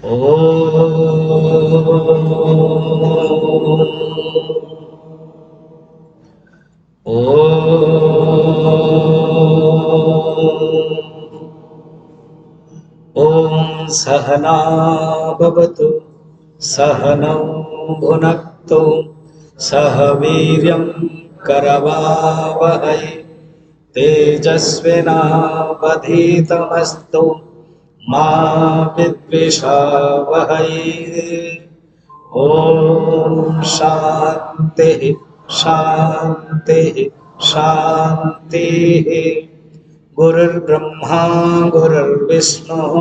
ॐ सहना भवतु सहनौ भुनक्तु सह वीर्यं करवावहै तेजस्विनावधीतमस्तु मा विद्विषावहै। ॐ शान्तिः शान्तिः शान्तिः। गुरुर्ब्रह्मा गुरुर्विष्णुः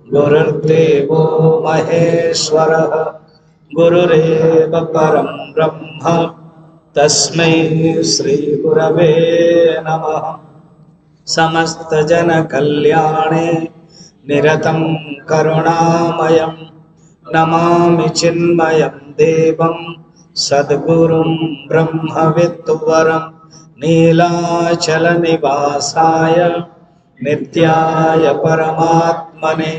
गुरुर्देवो महेश्वरः गुरुरेव परं ब्रह्म तस्मै श्री गुरवे नमः। समस्त जन कल्याणे निरतं करुणामयं नमामि चिन्मयं देवं सद्गुरुं ब्रह्मविद्वरं नीलाचल निवासाय नित्याय परमात्मने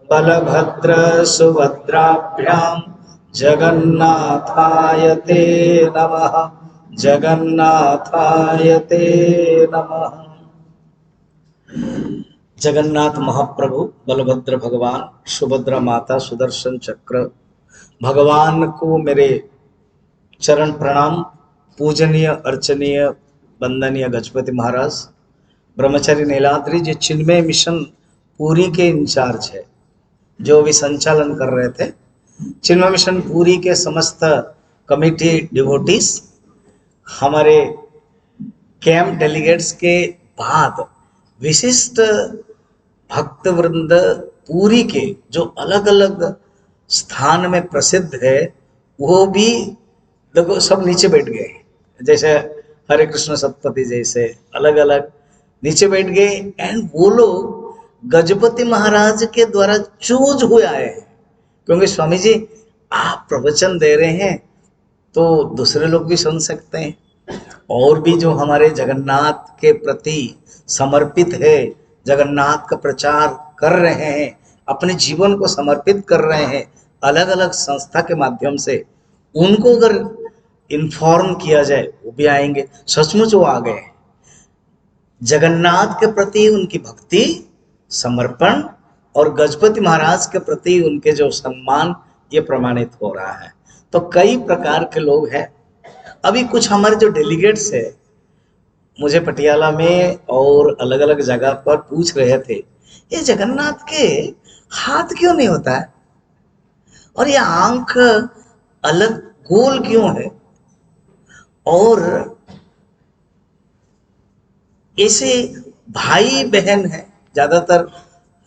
बलभद्र सुभद्राभ्यां जगन्नाथाय ते नमः जगन्नाथाय ते नमः। जगन्नाथ महाप्रभु बलभद्र भगवान सुभद्रा माता सुदर्शन चक्र भगवान को मेरे चरण प्रणाम। पूजनीय अर्चनीय वंदनीय गजपति महाराज ब्रह्मचारी नीलाद्री जी चिन्मय मिशन पूरी के इंचार्ज है, जो भी संचालन कर रहे थे। चिन्मय मिशन पूरी के समस्त कमिटी डिवोटीज, हमारे कैंप डेलीगेट्स के बाद विशिष्ट भक्त वृंद पूरी के जो अलग अलग स्थान में प्रसिद्ध है, वो भी देखो सब नीचे बैठ गए। जैसे हरे कृष्ण सतपति जैसे अलग अलग नीचे बैठ गए। एंड वो लोग गजपति महाराज के द्वारा चूज हुए आए हैं, क्योंकि स्वामी जी आप प्रवचन दे रहे हैं तो दूसरे लोग भी सुन सकते हैं, और भी जो हमारे जगन्नाथ के प्रति समर्पित है, जगन्नाथ का प्रचार कर रहे हैं, अपने जीवन को समर्पित कर रहे हैं अलग अलग संस्था के माध्यम से, उनको अगर इन्फॉर्म किया जाए वो भी आएंगे। सचमुच वो आ गए। जगन्नाथ के प्रति उनकी भक्ति समर्पण और गजपति महाराज के प्रति उनके जो सम्मान, ये प्रमाणित हो रहा है। तो कई प्रकार के लोग हैं। अभी कुछ हमारे जो डेलीगेट्स है मुझे पटियाला में और अलग अलग जगह पर पूछ रहे थे, ये जगन्नाथ के हाथ क्यों नहीं होता है और ये आंख अलग गोल क्यों है, और ऐसे भाई बहन है ज्यादातर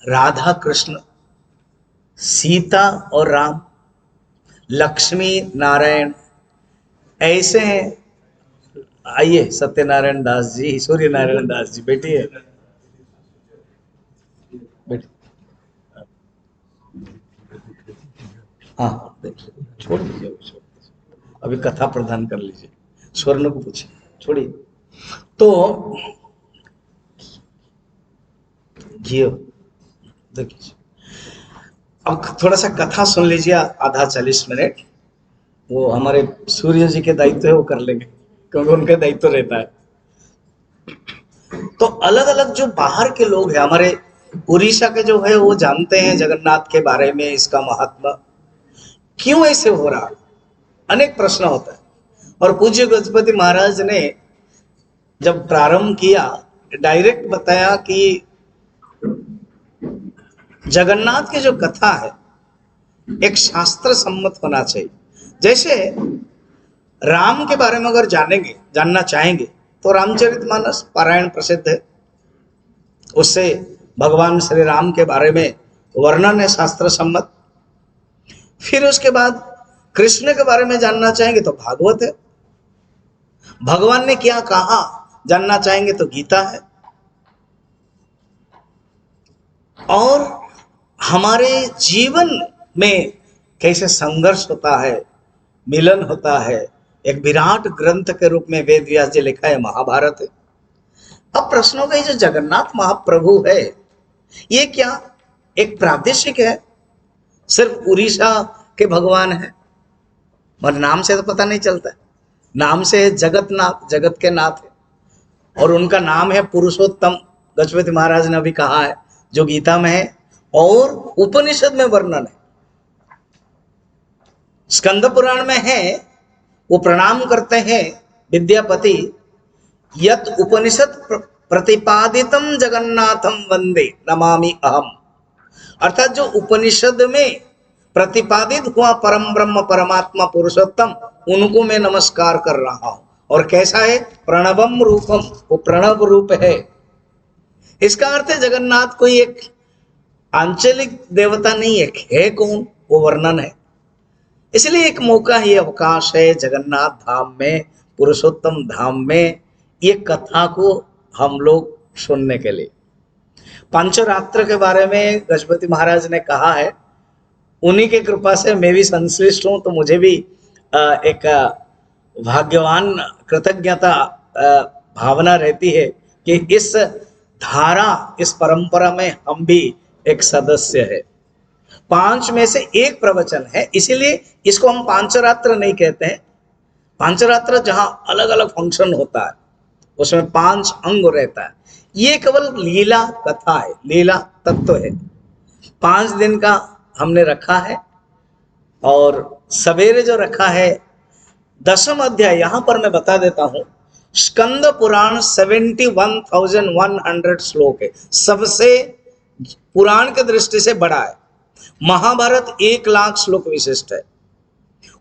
राधा कृष्ण, सीता और राम, लक्ष्मी नारायण ऐसे हैं। आइए सत्यनारायण दास जी, सूर्य नारायण दास जी बैठिए, बैठिए। हाँ छोड़ दीजिए, अभी कथा प्रदान कर लीजिए। स्वर्ण को पूछिए, छोड़िए। तो घियो देखिए, अब थोड़ा सा कथा सुन लीजिए, आधा 40 मिनट। वो हमारे सूर्य जी के दायित्व है, वो कर लेंगे क्योंकि उनका दायित्व रहता है। तो अलग अलग जो बाहर के लोग हैं, हमारे उड़ीसा के जो है वो जानते हैं जगन्नाथ के बारे में, इसका महात्मा क्यों ऐसे हो रहा, अनेक प्रश्न होता है। और पूज्य गजपति महाराज ने जब प्रारंभ किया, डायरेक्ट बताया कि जगन्नाथ की जो कथा है एक शास्त्र सम्मत होना चाहिए। जैसे राम के बारे में अगर जानना चाहेंगे तो रामचरितमानस पारायण प्रसिद्ध है, उससे भगवान श्री राम के बारे में वर्णन है शास्त्र सम्मत। फिर उसके बाद कृष्ण के बारे में जानना चाहेंगे तो भागवत है, भगवान ने क्या कहा जानना चाहेंगे तो गीता है। और हमारे जीवन में कैसे संघर्ष होता है, मिलन होता है, एक विराट ग्रंथ के रूप में वेद व्यास जी लिखा है, महाभारत है। अब प्रश्नों का ये जो जगन्नाथ महाप्रभु है, ये क्या एक प्रादेशिक है, सिर्फ उड़ीसा के भगवान है, मगर नाम से तो पता नहीं चलता है। नाम से है जगतनाथ, जगत के नाथ है, और उनका नाम है पुरुषोत्तम। गजपति महाराज ने अभी कहा है, जो गीता में है और उपनिषद में वर्णन है, स्कंद पुराण में है। वो प्रणाम करते हैं विद्यापति, यत उपनिषद प्रतिपादितम जगन्नाथम वंदे नमामि अहम। अर्थात जो उपनिषद में प्रतिपादित हुआ परम ब्रह्म परमात्मा पुरुषोत्तम, उनको मैं नमस्कार कर रहा हूं। और कैसा है? प्रणवम रूपम, वो प्रणव रूप है। इसका अर्थ है जगन्नाथ कोई एक आंचलिक देवता नहीं है कौन? वो वर्णन है। इसलिए एक मौका, ये अवकाश है जगन्नाथ धाम में, पुरुषोत्तम धाम में ये कथा को हम लोग सुनने के लिए। पंचरात्र के बारे में गजपति महाराज ने कहा है, उन्हीं के कृपा से मैं भी संश्लिष्ट हूं, तो मुझे भी एक भाग्यवान कृतज्ञता भावना रहती है कि इस धारा, इस परंपरा में हम भी एक सदस्य है। 5 में से एक प्रवचन है, इसीलिए इसको हम पांचरात्र नहीं कहते हैं। पांचरात्र जहां अलग अलग फंक्शन होता है, उसमें 5 अंग रहता है। ये केवल लीला कथा है, लीला तत्व है। 5 दिन का हमने रखा है, और सवेरे जो रखा है 10वां अध्याय, यहां पर मैं बता देता हूं। स्कंद पुराण 71,100 श्लोक है, सबसे पुराण की दृष्टि से बड़ा है। महाभारत 1 लाख श्लोक विशिष्ट है।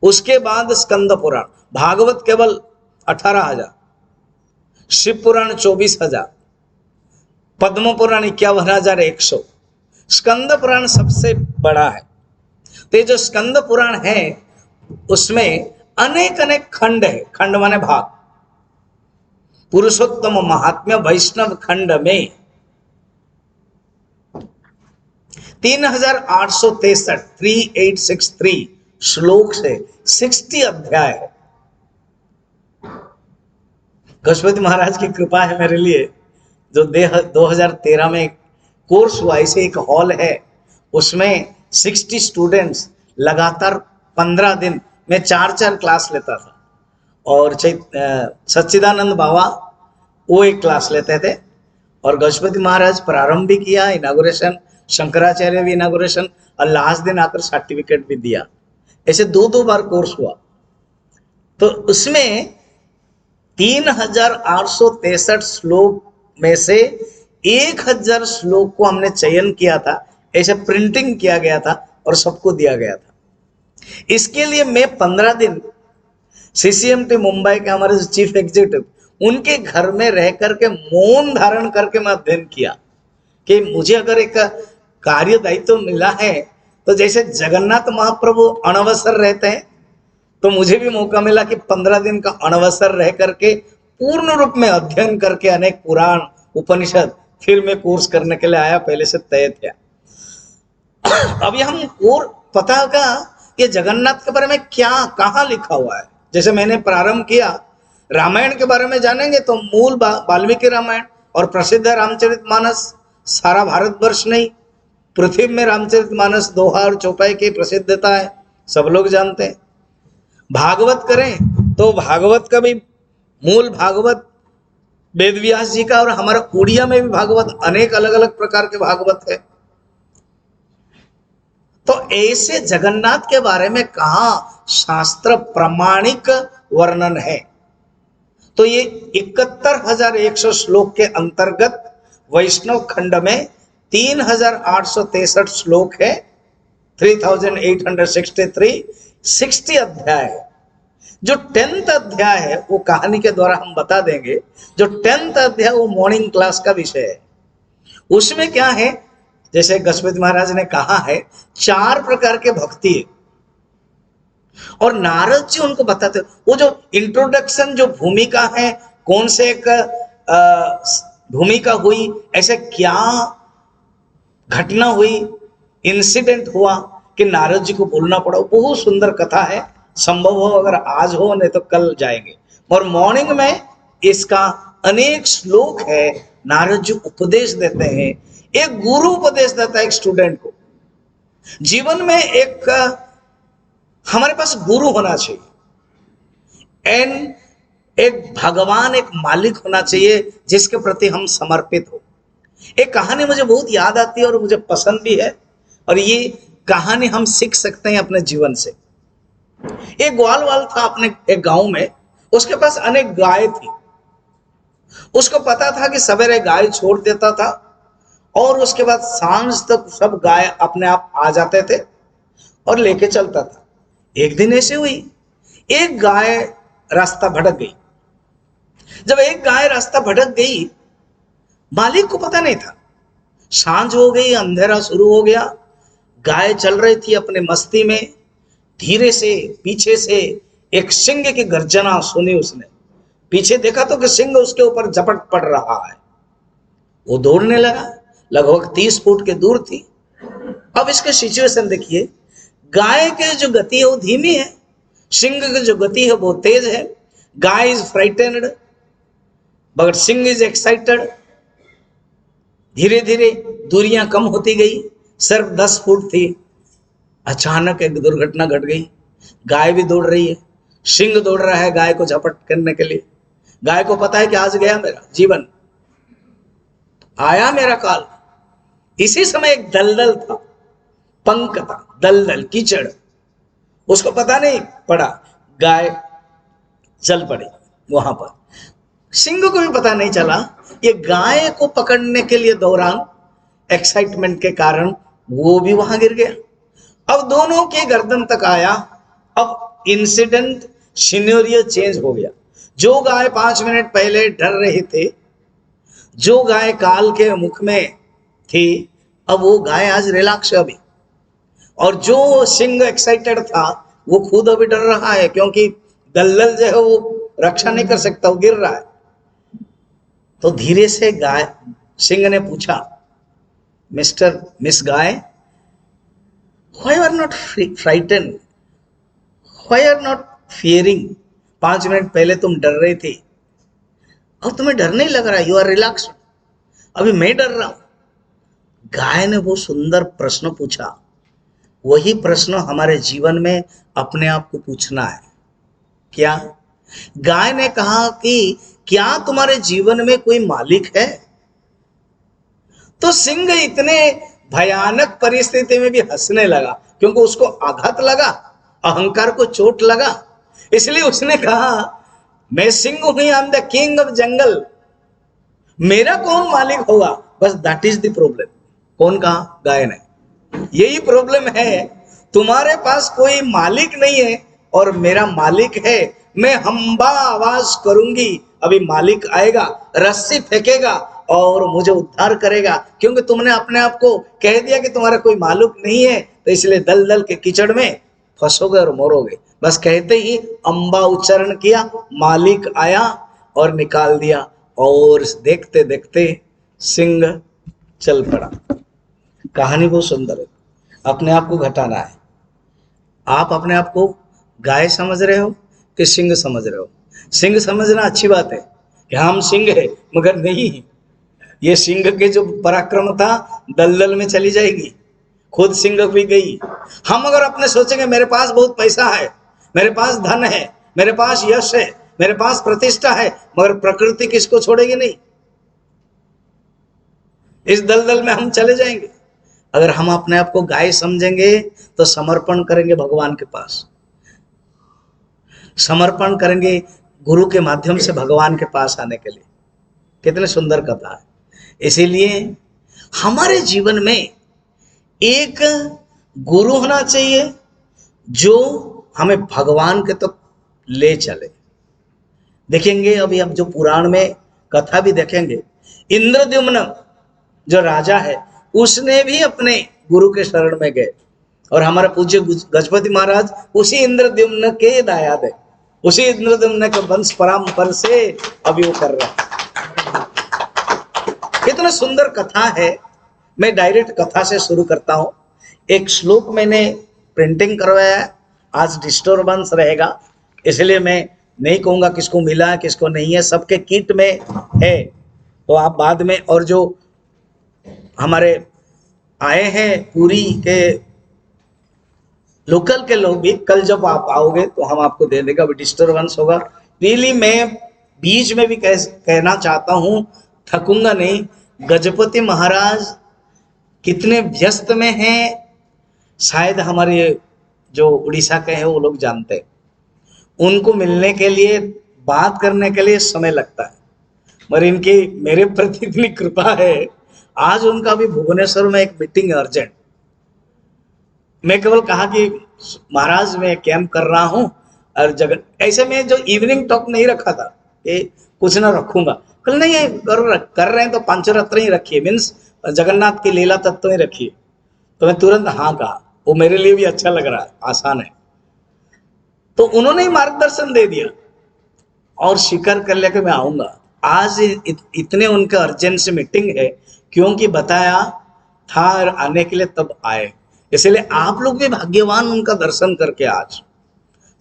उसके बाद स्कंद पुराण, भागवत केवल 18,000, शिव पुराण 24,000, पद्म पुराण 51,100, स्कंद पुराण सबसे बड़ा है। तो जो स्कंद पुराण है उसमें अनेक अनेक खंड है, खंड माने भाग। पुरुषोत्तम महात्म्य वैष्णव खंड में 3863 श्लोक से 60 अध्याय है। गजपति महाराज की कृपा है मेरे लिए, जो 2013 में कोर्स हुआ, इसे एक हॉल है, उसमें 60 स्टूडेंट्स लगातार 15 दिन में 4 क्लास लेता था। और सच्चिदानंद बाबा वो एक क्लास लेते थे, और गजपति महाराज प्रारंभ भी किया, इनागुरेशन, शंकराचार्य भी इनागुरेशन, और लास्ट दिन आकर सर्टिफिकेट भी दिया। ऐसे 2 बार कोर्स हुआ। तो उसमें 3863 श्लोक में से 1000 श्लोक को हमने चयन किया था, ऐसे प्रिंटिंग किया गया था और सबको दिया गया था। इसके लिए मैं 15 दिन सीसीएमटी मुंबई के हमारे चीफ एग्जीक्यूटिव, उनके घर में रह करके मौन धारण करके मैं अध्ययन किया कि मुझे अगर एक कार्य दायित्व मिला है, तो जैसे जगन्नाथ महाप्रभु अनवसर रहते हैं, तो मुझे भी मौका मिला कि 15 दिन का अनवसर रह करके पूर्ण रूप में अध्ययन करके अनेक पुराण उपनिषद, फिर मैं कोर्स करने के लिए आया, पहले से तय था। अभी हम और पता होगा कि जगन्नाथ के बारे में क्या कहाँ लिखा हुआ है। जैसे मैंने प्रारंभ किया, रामायण के बारे में जानेंगे तो मूल वाल्मीकि रामायण और प्रसिद्ध रामचरितमानस, सारा भारतवर्ष नहीं, पृथ्वी में रामचरितमानस, दोहा और चौपाई की प्रसिद्धता है, सब लोग जानते हैं। भागवत करें तो भागवत का भी मूल भागवत वेदव्यास जी का, और हमारा उड़िया में भी भागवत, अनेक अलग अलग प्रकार के भागवत है। तो ऐसे जगन्नाथ के बारे में कहा शास्त्र प्रमाणिक वर्णन है। तो ये 71,100 श्लोक के अंतर्गत वैष्णव खंड में 3863 श्लोक है, 3863, 60 अध्याय है। जो 10th अध्याय है वो कहानी के द्वारा हम बता देंगे। जो 10th अध्याय वो मॉर्निंग क्लास का विषय है। उसमें क्या है, जैसे गजपति महाराज ने कहा है, 4 प्रकार के भक्ति है, और नारद जी उनको बताते, वो जो इंट्रोडक्शन, जो भूमिका है, कौन से एक भूमिका हुई, ऐसे क्या घटना हुई, इंसिडेंट हुआ कि नारद जी को बोलना पड़ा, बहुत सुंदर कथा है। संभव हो अगर आज हो, नहीं तो कल जाएंगे। और मॉर्निंग में इसका अनेक श्लोक है, नारद जी उपदेश देते हैं। एक गुरु उपदेश देता है एक स्टूडेंट को, जीवन में एक हमारे पास गुरु होना चाहिए एंड एक भगवान, एक मालिक होना चाहिए जिसके प्रति हम समर्पित हो। एक कहानी मुझे बहुत याद आती है और मुझे पसंद भी है, और ये कहानी हम सीख सकते हैं अपने जीवन से। एक ग्वाल वाल था अपने एक गांव में, उसके पास अनेक गाय थी। उसको पता था कि सवेरे गाय छोड़ देता था और उसके बाद सांझ तक सब गाय अपने आप आ जाते थे और लेके चलता था। एक दिन ऐसे हुई, एक गाय रास्ता भटक गई। जब एक गाय रास्ता भटक गई, मालिक को पता नहीं था। सांझ हो गई, अंधेरा शुरू हो गया, गाय चल रही थी अपने मस्ती में। धीरे से पीछे से एक सिंह की गर्जना सुनी उसने। पीछे देखा तो कि सिंह उसके ऊपर झपट पड़ रहा है। वो दौड़ने लगा, लगभग 30 फुट के दूर थी। अब इसके सिचुएशन देखिए, गाय की जो गति है वो धीमी है, सिंह की जो गति है वो तेज है। Guy is frightened but Singh is excited. धीरे धीरे दूरियां कम होती गई, सिर्फ 10 फुट थी। अचानक एक दुर्घटना घट गई। गाय भी दौड़ रही है, सिंह दौड़ रहा है गाय को झपट करने के लिए। गाय को पता है कि आज गया मेरा जीवन, आया मेरा काल। इसी समय एक दलदल था, पंख था, दलदल कीचड़, उसको पता नहीं पड़ा, गाय चल पड़ी वहां पर। सिंह को भी पता नहीं चला। ये गाय को पकड़ने के लिए दौरान एक्साइटमेंट के कारण वो भी वहां गिर गया। अब दोनों के गर्दन तक आया। अब इंसिडेंट सिनेरियो चेंज हो गया। जो गाय 5 मिनट पहले डर रही थे, जो गाय काल के मुख में थी, अब वो गाय आज रिलैक्स है अभी। और जो सिंह एक्साइटेड था वो खुद अभी डर रहा है, क्योंकि दलदल जो है वो रक्षा नहीं कर सकता, वो गिर रहा है। तो धीरे से गाय सिंह ने पूछा, मिस गाय, why are not frightened, why are not fearing? 5 minute पहले तुम डर रही थी, अब तुम्हें डर नहीं लग रहा, यू आर रिलैक्स। अभी मैं डर रहा हूं। गाय ने वो सुंदर प्रश्न पूछा। वही प्रश्न हमारे जीवन में अपने आप को पूछना है। क्या? गाय ने कहा कि क्या तुम्हारे जीवन में कोई मालिक है? तो सिंह इतने भयानक परिस्थिति में भी हंसने लगा, क्योंकि उसको आघात लगा, अहंकार को चोट लगा। इसलिए उसने कहा, मैं सिंह हूं, I am the king of jungle, मेरा कौन मालिक होगा? बस दैट इज द प्रॉब्लम। कौन कहा? गाय ने। यही प्रॉब्लम है, तुम्हारे पास कोई मालिक नहीं है और मेरा मालिक है। मैं हम्बा आवाज करूंगी, अभी मालिक आएगा, रस्सी फेंकेगा और मुझे उद्धार करेगा। क्योंकि तुमने अपने आप को कह दिया कि तुम्हारा कोई मालिक नहीं है, तो इसलिए दलदल के कीचड़ में फंसोगे और मरोगे। बस कहते ही अम्बा उच्चारण किया, मालिक आया और निकाल दिया, और देखते देखते सिंह चल पड़ा। कहानी बहुत सुंदर है। अपने आप को घटाना है। आप अपने आप को गाय समझ रहे हो कि सिंह समझ रहे हो? सिंह समझना अच्छी बात है कि हम सिंह है, मगर नहीं, ये सिंह के जो पराक्रम था दलदल में चली जाएगी। खुद सिंह भी गई। हम अगर अपने सोचेंगे मेरे पास बहुत पैसा है, मेरे पास धन है, मेरे पास यश है, मेरे पास प्रतिष्ठा है, मगर प्रकृति किसको छोड़ेगी नहीं, इस दलदल में हम चले जाएंगे। अगर हम अपने आप को गाय समझेंगे तो समर्पण करेंगे भगवान के पास, समर्पण करेंगे गुरु के माध्यम से भगवान के पास आने के लिए। कितने सुंदर कथा है। इसीलिए हमारे जीवन में एक गुरु होना चाहिए जो हमें भगवान के तक ले चले। देखेंगे अभी अब जो पुराण में कथा भी देखेंगे, इंद्रद्युम्न जो राजा है उसने भी अपने गुरु के शरण में गए, और हमारा पूज्य गजपति महाराज उसी इंद्रद्युम्न के दायाद है, उसी इंद्रद्युम्न के वंश परंपरा से अभी वो कर रहे हैं। कितना सुंदर कथा है। मैं डायरेक्ट कथा से शुरू करता हूं। एक श्लोक मैंने प्रिंटिंग करवाया है, आज डिस्टर्बेंस रहेगा इसलिए मैं नहीं कहूंगा किसको मिला है किसको नहीं है, सबके किट में है, तो आप बाद में, और जो हमारे आए हैं पूरी के लोकल के लोग भी कल जब आप आओगे तो हम आपको दे देंगे, अभी डिस्टर्बेंस होगा। रियली मैं बीच में भी कहना चाहता हूँ, थकूंगा नहीं। गजपति महाराज कितने व्यस्त में हैं, शायद हमारे जो उड़ीसा के हैं वो लोग जानते हैं। उनको मिलने के लिए, बात करने के लिए समय लगता है, मगर इनकी मेरे प्रति इतनी कृपा है। आज उनका भी भुवनेश्वर में एक मीटिंग है अर्जेंट। मैं केवल कहा कि महाराज मैं कैंप कर रहा हूँ और जगह ऐसे में जो इवनिंग टॉक नहीं रखा था कि कुछ ना रखूंगा, कल नहीं है कर रहे हैं तो पंचरत्न ही रखिए, मीन्स जगन्नाथ की लीला तत्व ही रखिए। तो मैं तुरंत हाँ कहा, वो मेरे लिए भी अच्छा लग रहा है, आसान है। तो उन्होंने ही मार्गदर्शन दे दिया और स्वीकार कर लिया कि मैं आऊंगा। आज इतने उनका अर्जेंट मीटिंग है, क्योंकि बताया था और आने के लिए तब आए। इसलिए आप लोग भी भाग्यवान उनका दर्शन करके, आज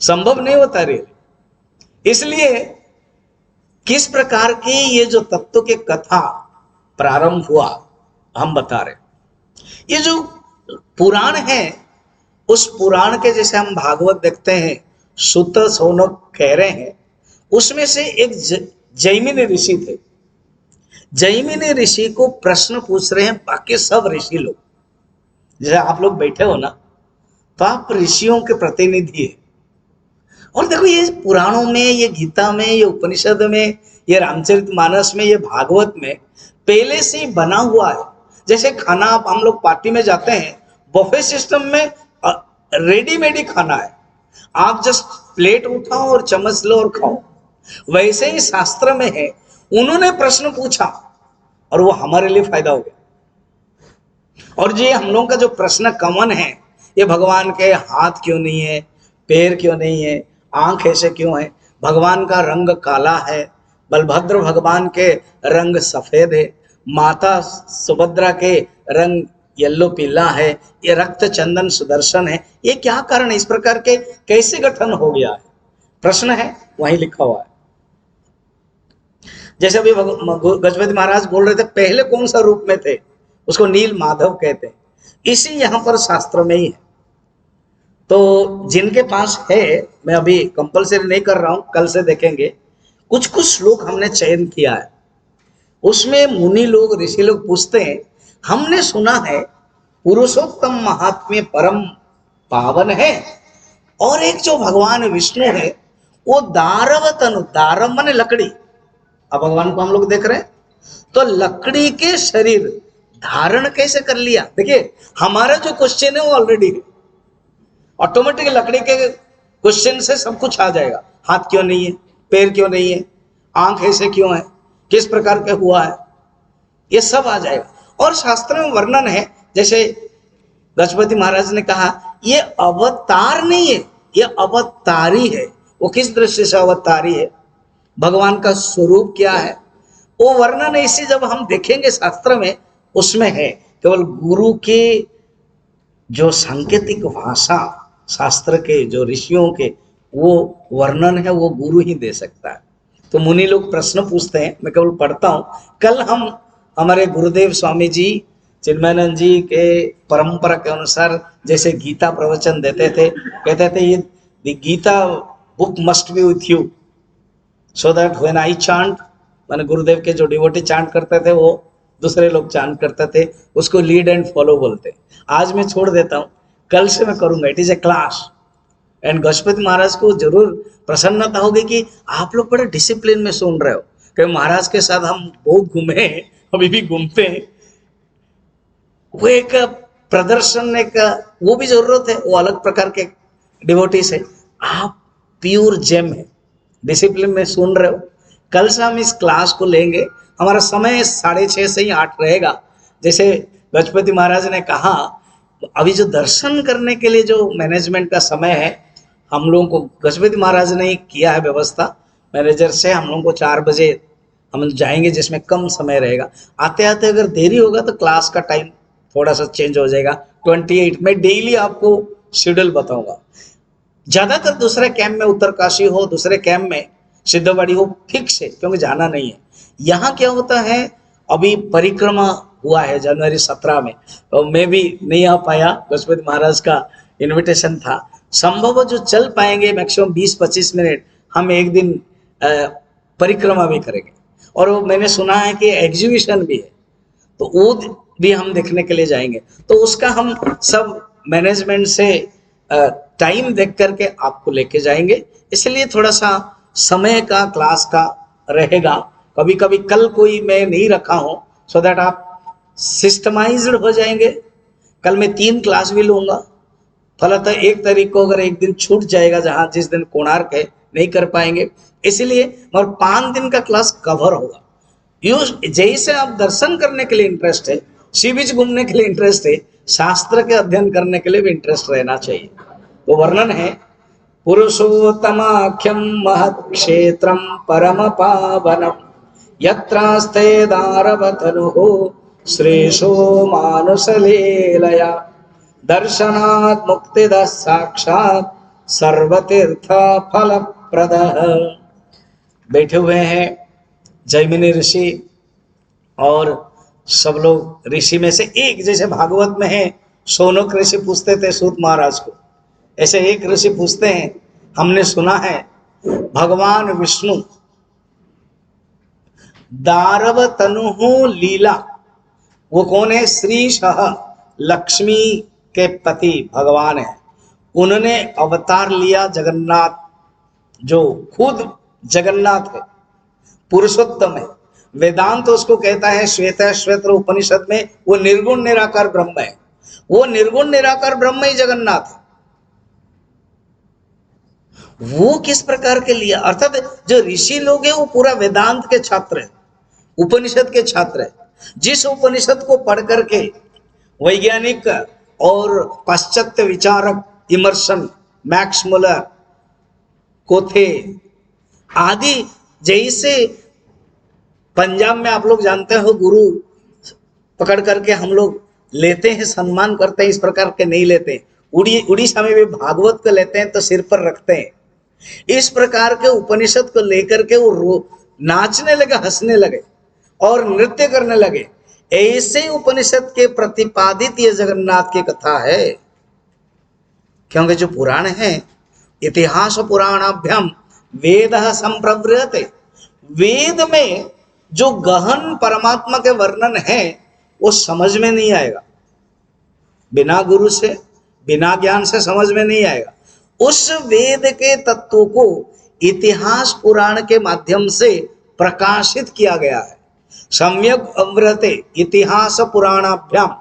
संभव नहीं होता रे। इसलिए किस प्रकार की ये जो तत्व के कथा प्रारंभ हुआ हम बता रहे। ये जो पुराण है, उस पुराण के जैसे हम भागवत देखते हैं, सुत सौनक कह रहे हैं, उसमें से एक जैमिनी ऋषि थे। जैमिनी ऋषि को प्रश्न पूछ रहे हैं बाकी सब ऋषि लोग। जैसे आप लोग बैठे हो ना, तो आप ऋषियों के प्रतिनिधि है। और देखो ये पुराणों में, ये गीता में, ये उपनिषद में, ये रामचरितमानस में, ये भागवत में पहले से ही बना हुआ है। जैसे खाना आप हम लोग पार्टी में जाते हैं, बफे सिस्टम में रेडीमेड ही खाना है, आप जस्ट प्लेट उठाओ और चम्मच लो और खाओ। वैसे ही शास्त्र में है, उन्होंने प्रश्न पूछा और वो हमारे लिए फायदा हो गया। और ये हम लोगों का जो प्रश्न कॉमन है, ये भगवान के हाथ क्यों नहीं है, पैर क्यों नहीं है, आंख ऐसे क्यों है, भगवान का रंग काला है, बलभद्र भगवान के रंग सफेद है, माता सुभद्रा के रंग येलो पीला है, ये रक्त चंदन सुदर्शन है, ये क्या कारण है, इस प्रकार के कैसे गठन हो गया है, प्रश्न है वहीं लिखा हुआ है। जैसे अभी गजपति महाराज बोल रहे थे, पहले कौन सा रूप में थे, उसको नील माधव कहते हैं, इसी यहां पर शास्त्र में ही है। तो जिनके पास है, मैं अभी कंपलसरी नहीं कर रहा हूं, कल से देखेंगे। कुछ कुछ श्लोक हमने चयन किया है, उसमें मुनि लोग, ऋषि लोग पूछते हैं, हमने सुना है पुरुषोत्तम महात्म्य परम पावन है, और एक जो भगवान विष्णु है वो दारव तनु, दारव माने लकड़ी, अब भगवान को हम लोग देख रहे हैं, तो लकड़ी के शरीर धारण कैसे कर लिया। देखिए हमारा जो क्वेश्चन है वो ऑलरेडी है, ऑटोमेटिक लकड़ी के क्वेश्चन से सब कुछ आ जाएगा। हाथ क्यों नहीं है, पैर क्यों नहीं है, आंख ऐसे क्यों है, किस प्रकार के हुआ है, ये सब आ जाएगा। और शास्त्र में वर्णन है, जैसे गजपति महाराज ने कहा ये अवतार नहीं है, ये अवतारी है। वो किस दृष्टि से अवतारी है, भगवान का स्वरूप क्या है, वो वर्णन इसी जब हम देखेंगे शास्त्र में, उसमें है। केवल गुरु के जो सांकेतिक भाषा, शास्त्र के जो ऋषियों के वो वर्णन है, वो गुरु ही दे सकता है। तो मुनि लोग प्रश्न पूछते हैं, मैं केवल पढ़ता हूं। कल हम हमारे गुरुदेव स्वामी जी चिन्मयानंद जी के परंपरा के अनुसार जैसे गीता प्रवचन देते थे, कहते थे ये the Gita book must be with you so that when I chant, माने गुरुदेव के जो डिवोटी चांट करते थे वो दूसरे लोग चांट करते थे, उसको लीड एंड फॉलो बोलते। आज मैं छोड़ देता हूँ, कल से मैं करूंगा, it is a class. And Gajapati Maharaj को जरूर प्रसन्नता होगी कि आप लोग बड़े डिसिप्लिन में सुन रहे हो, क्योंकि महाराज के साथ हम बहुत घूमे, अभी भी घूमते हैं। वो एक प्रदर्शन, एक वो भी जरूरत है, वो अलग प्रकार के डिवोटी से। आप प्योर जेम है, डिसिप्लिन में सुन रहे हो। कल से हम इस क्लास को लेंगे, हमारा समय 6:30 से ही 8 रहेगा। जैसे गजपति महाराज ने कहा, अभी जो दर्शन करने के लिए जो मैनेजमेंट का समय है, हम लोगों को गजपति महाराज ने किया है व्यवस्था मैनेजर से, हम लोगों को 4 बजे हम जाएंगे, जिसमें कम समय रहेगा। आते आते अगर देरी होगा तो क्लास का टाइम थोड़ा सा चेंज हो जाएगा। 28 में डेली आपको शेड्यूल बताऊंगा। ज्यादातर दूसरे कैंप में उत्तरकाशी हो, दूसरे कैंप में सिद्धवाड़ी हो, फिक्स है, क्योंकि जाना नहीं है। यहाँ क्या होता है, अभी परिक्रमा हुआ है जनवरी 17 में, तो मैं भी नहीं आ पाया, पशुपति महाराज का इनविटेशन था। संभव जो चल पाएंगे मैक्सिमम 20-25 मिनट हम एक दिन परिक्रमा भी करेंगे। और वो मैंने सुना है कि एग्जीबिशन भी है, तो वो भी हम देखने के लिए जाएंगे। तो उसका हम सब मैनेजमेंट से टाइम देख करके आपको लेके जाएंगे। इसलिए थोड़ा सा समय का क्लास का रहेगा, कभी कभी कल कोई मैं नहीं रखा हूँ, सो दैट आप सिस्टमाइज्ड हो जाएंगे। कल मैं 3 क्लास भी लूंगा, फलतः 1 तारीख को अगर एक दिन छूट जाएगा, जहाँ जिस दिन कोणार्क है नहीं कर पाएंगे, इसलिए और 5 दिन का क्लास कवर होगा। जैसे आप दर्शन करने के लिए इंटरेस्ट है, सी बीच घूमने के लिए इंटरेस्ट है, शास्त्र के अध्ययन करने के लिए भी इंटरेस्ट रहना चाहिए। तो वर्णन है, पुरुषोत्तमाख्यम महत् क्षेत्रम परम पावनम यत्रास्ते दारवतनुः श्रेषो मानुषलीलया दर्शनात् मुक्तिदः साक्षात् सर्वतीर्थ फलप्रदः। बैठे हुए हैं जैमिनी ऋषि, और सब लोग ऋषि में से एक, जैसे भागवत में है शौनक ऋषि पूछते थे सूत महाराज को, ऐसे एक ऋषि पूछते हैं, हमने सुना है भगवान विष्णु दारव तनु लीला, वो कौन है? श्रीशः लक्ष्मी के पति भगवान है, उन्होंने अवतार लिया जगन्नाथ, जो खुद जगन्नाथ है, पुरुषोत्तम है। वेदांत तो उसको कहता है, श्वेताश्वेत्र उपनिषद में वो निर्गुण निराकार ब्रह्म है, वो निर्गुण निराकार ब्रह्म ही जगन्नाथ है। वो किस प्रकार के लिए, अर्थात जो ऋषि लोग हैं वो पूरा वेदांत के छात्र है, उपनिषद के छात्र है। जिस उपनिषद को पढ़ करके वैज्ञानिक और पाश्चात्य विचारक इमर्सन, मैक्स मुलर, कोथे आदि, जैसे पंजाब में आप लोग जानते हो गुरु पकड़ करके हम लोग लेते हैं, सम्मान करते हैं, इस प्रकार के नहीं लेते। उड़ीसा में भी भागवत को लेते हैं तो सिर पर रखते हैं। इस प्रकार के उपनिषद को लेकर के वो नाचने लगे, हंसने लगे और नृत्य करने लगे। ऐसे उपनिषद के प्रतिपादित ये जगन्नाथ की कथा है, क्योंकि जो पुराण है, इतिहास पुराणाभ्याम वेद संप्रवृते, वेद में जो गहन परमात्मा के वर्णन है वो समझ में नहीं आएगा, बिना गुरु से, बिना ज्ञान से समझ में नहीं आएगा। उस वेद के तत्वों को इतिहास पुराण के माध्यम से प्रकाशित किया गया है। सम्यक अमृते इतिहास पुराणाभ्याम,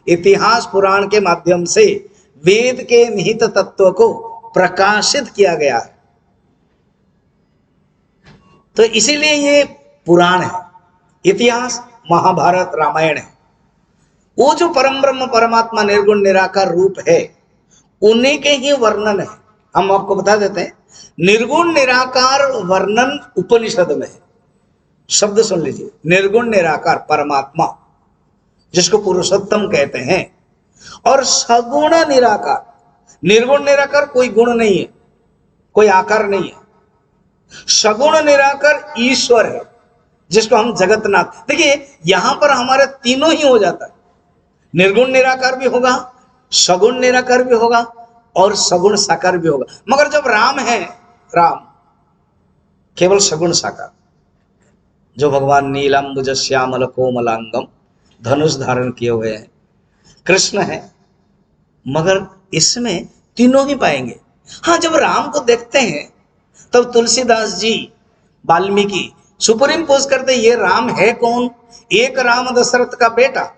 इतिहास पुराण के माध्यम से वेद के निहित तत्व को प्रकाशित किया गया है। तो इसीलिए ये पुराण है, इतिहास महाभारत रामायण है। वो जो परम ब्रह्म परमात्मा निर्गुण निराकार रूप है, उन्हीं के ही वर्णन है। हम आपको बता देते हैं, निर्गुण निराकार वर्णन उपनिषद में है। शब्द सुन लीजिए, निर्गुण निराकार परमात्मा, जिसको पुरुषोत्तम कहते हैं, और सगुण निराकार। निर्गुण निराकार कोई गुण नहीं है, कोई आकार नहीं है। सगुण निराकार ईश्वर है, जिसको हम जगतनाथ। देखिए यहां पर हमारे तीनों ही हो जाता है, निर्गुण निराकार भी होगा, सगुण निराकार भी होगा और सगुण साकार भी होगा। मगर जब राम है, राम केवल सगुण साकार, जो भगवान नीलांबुज श्यामल कोमलांगम धनुष धारण किए हुए हैं, कृष्ण है, मगर इसमें तीनों ही पाएंगे। हाँ, जब राम को देखते हैं तब तुलसीदास जी, वाल्मीकि सुपर इम्पोज करते, ये राम है कौन? एक राम दशरथ का बेटा,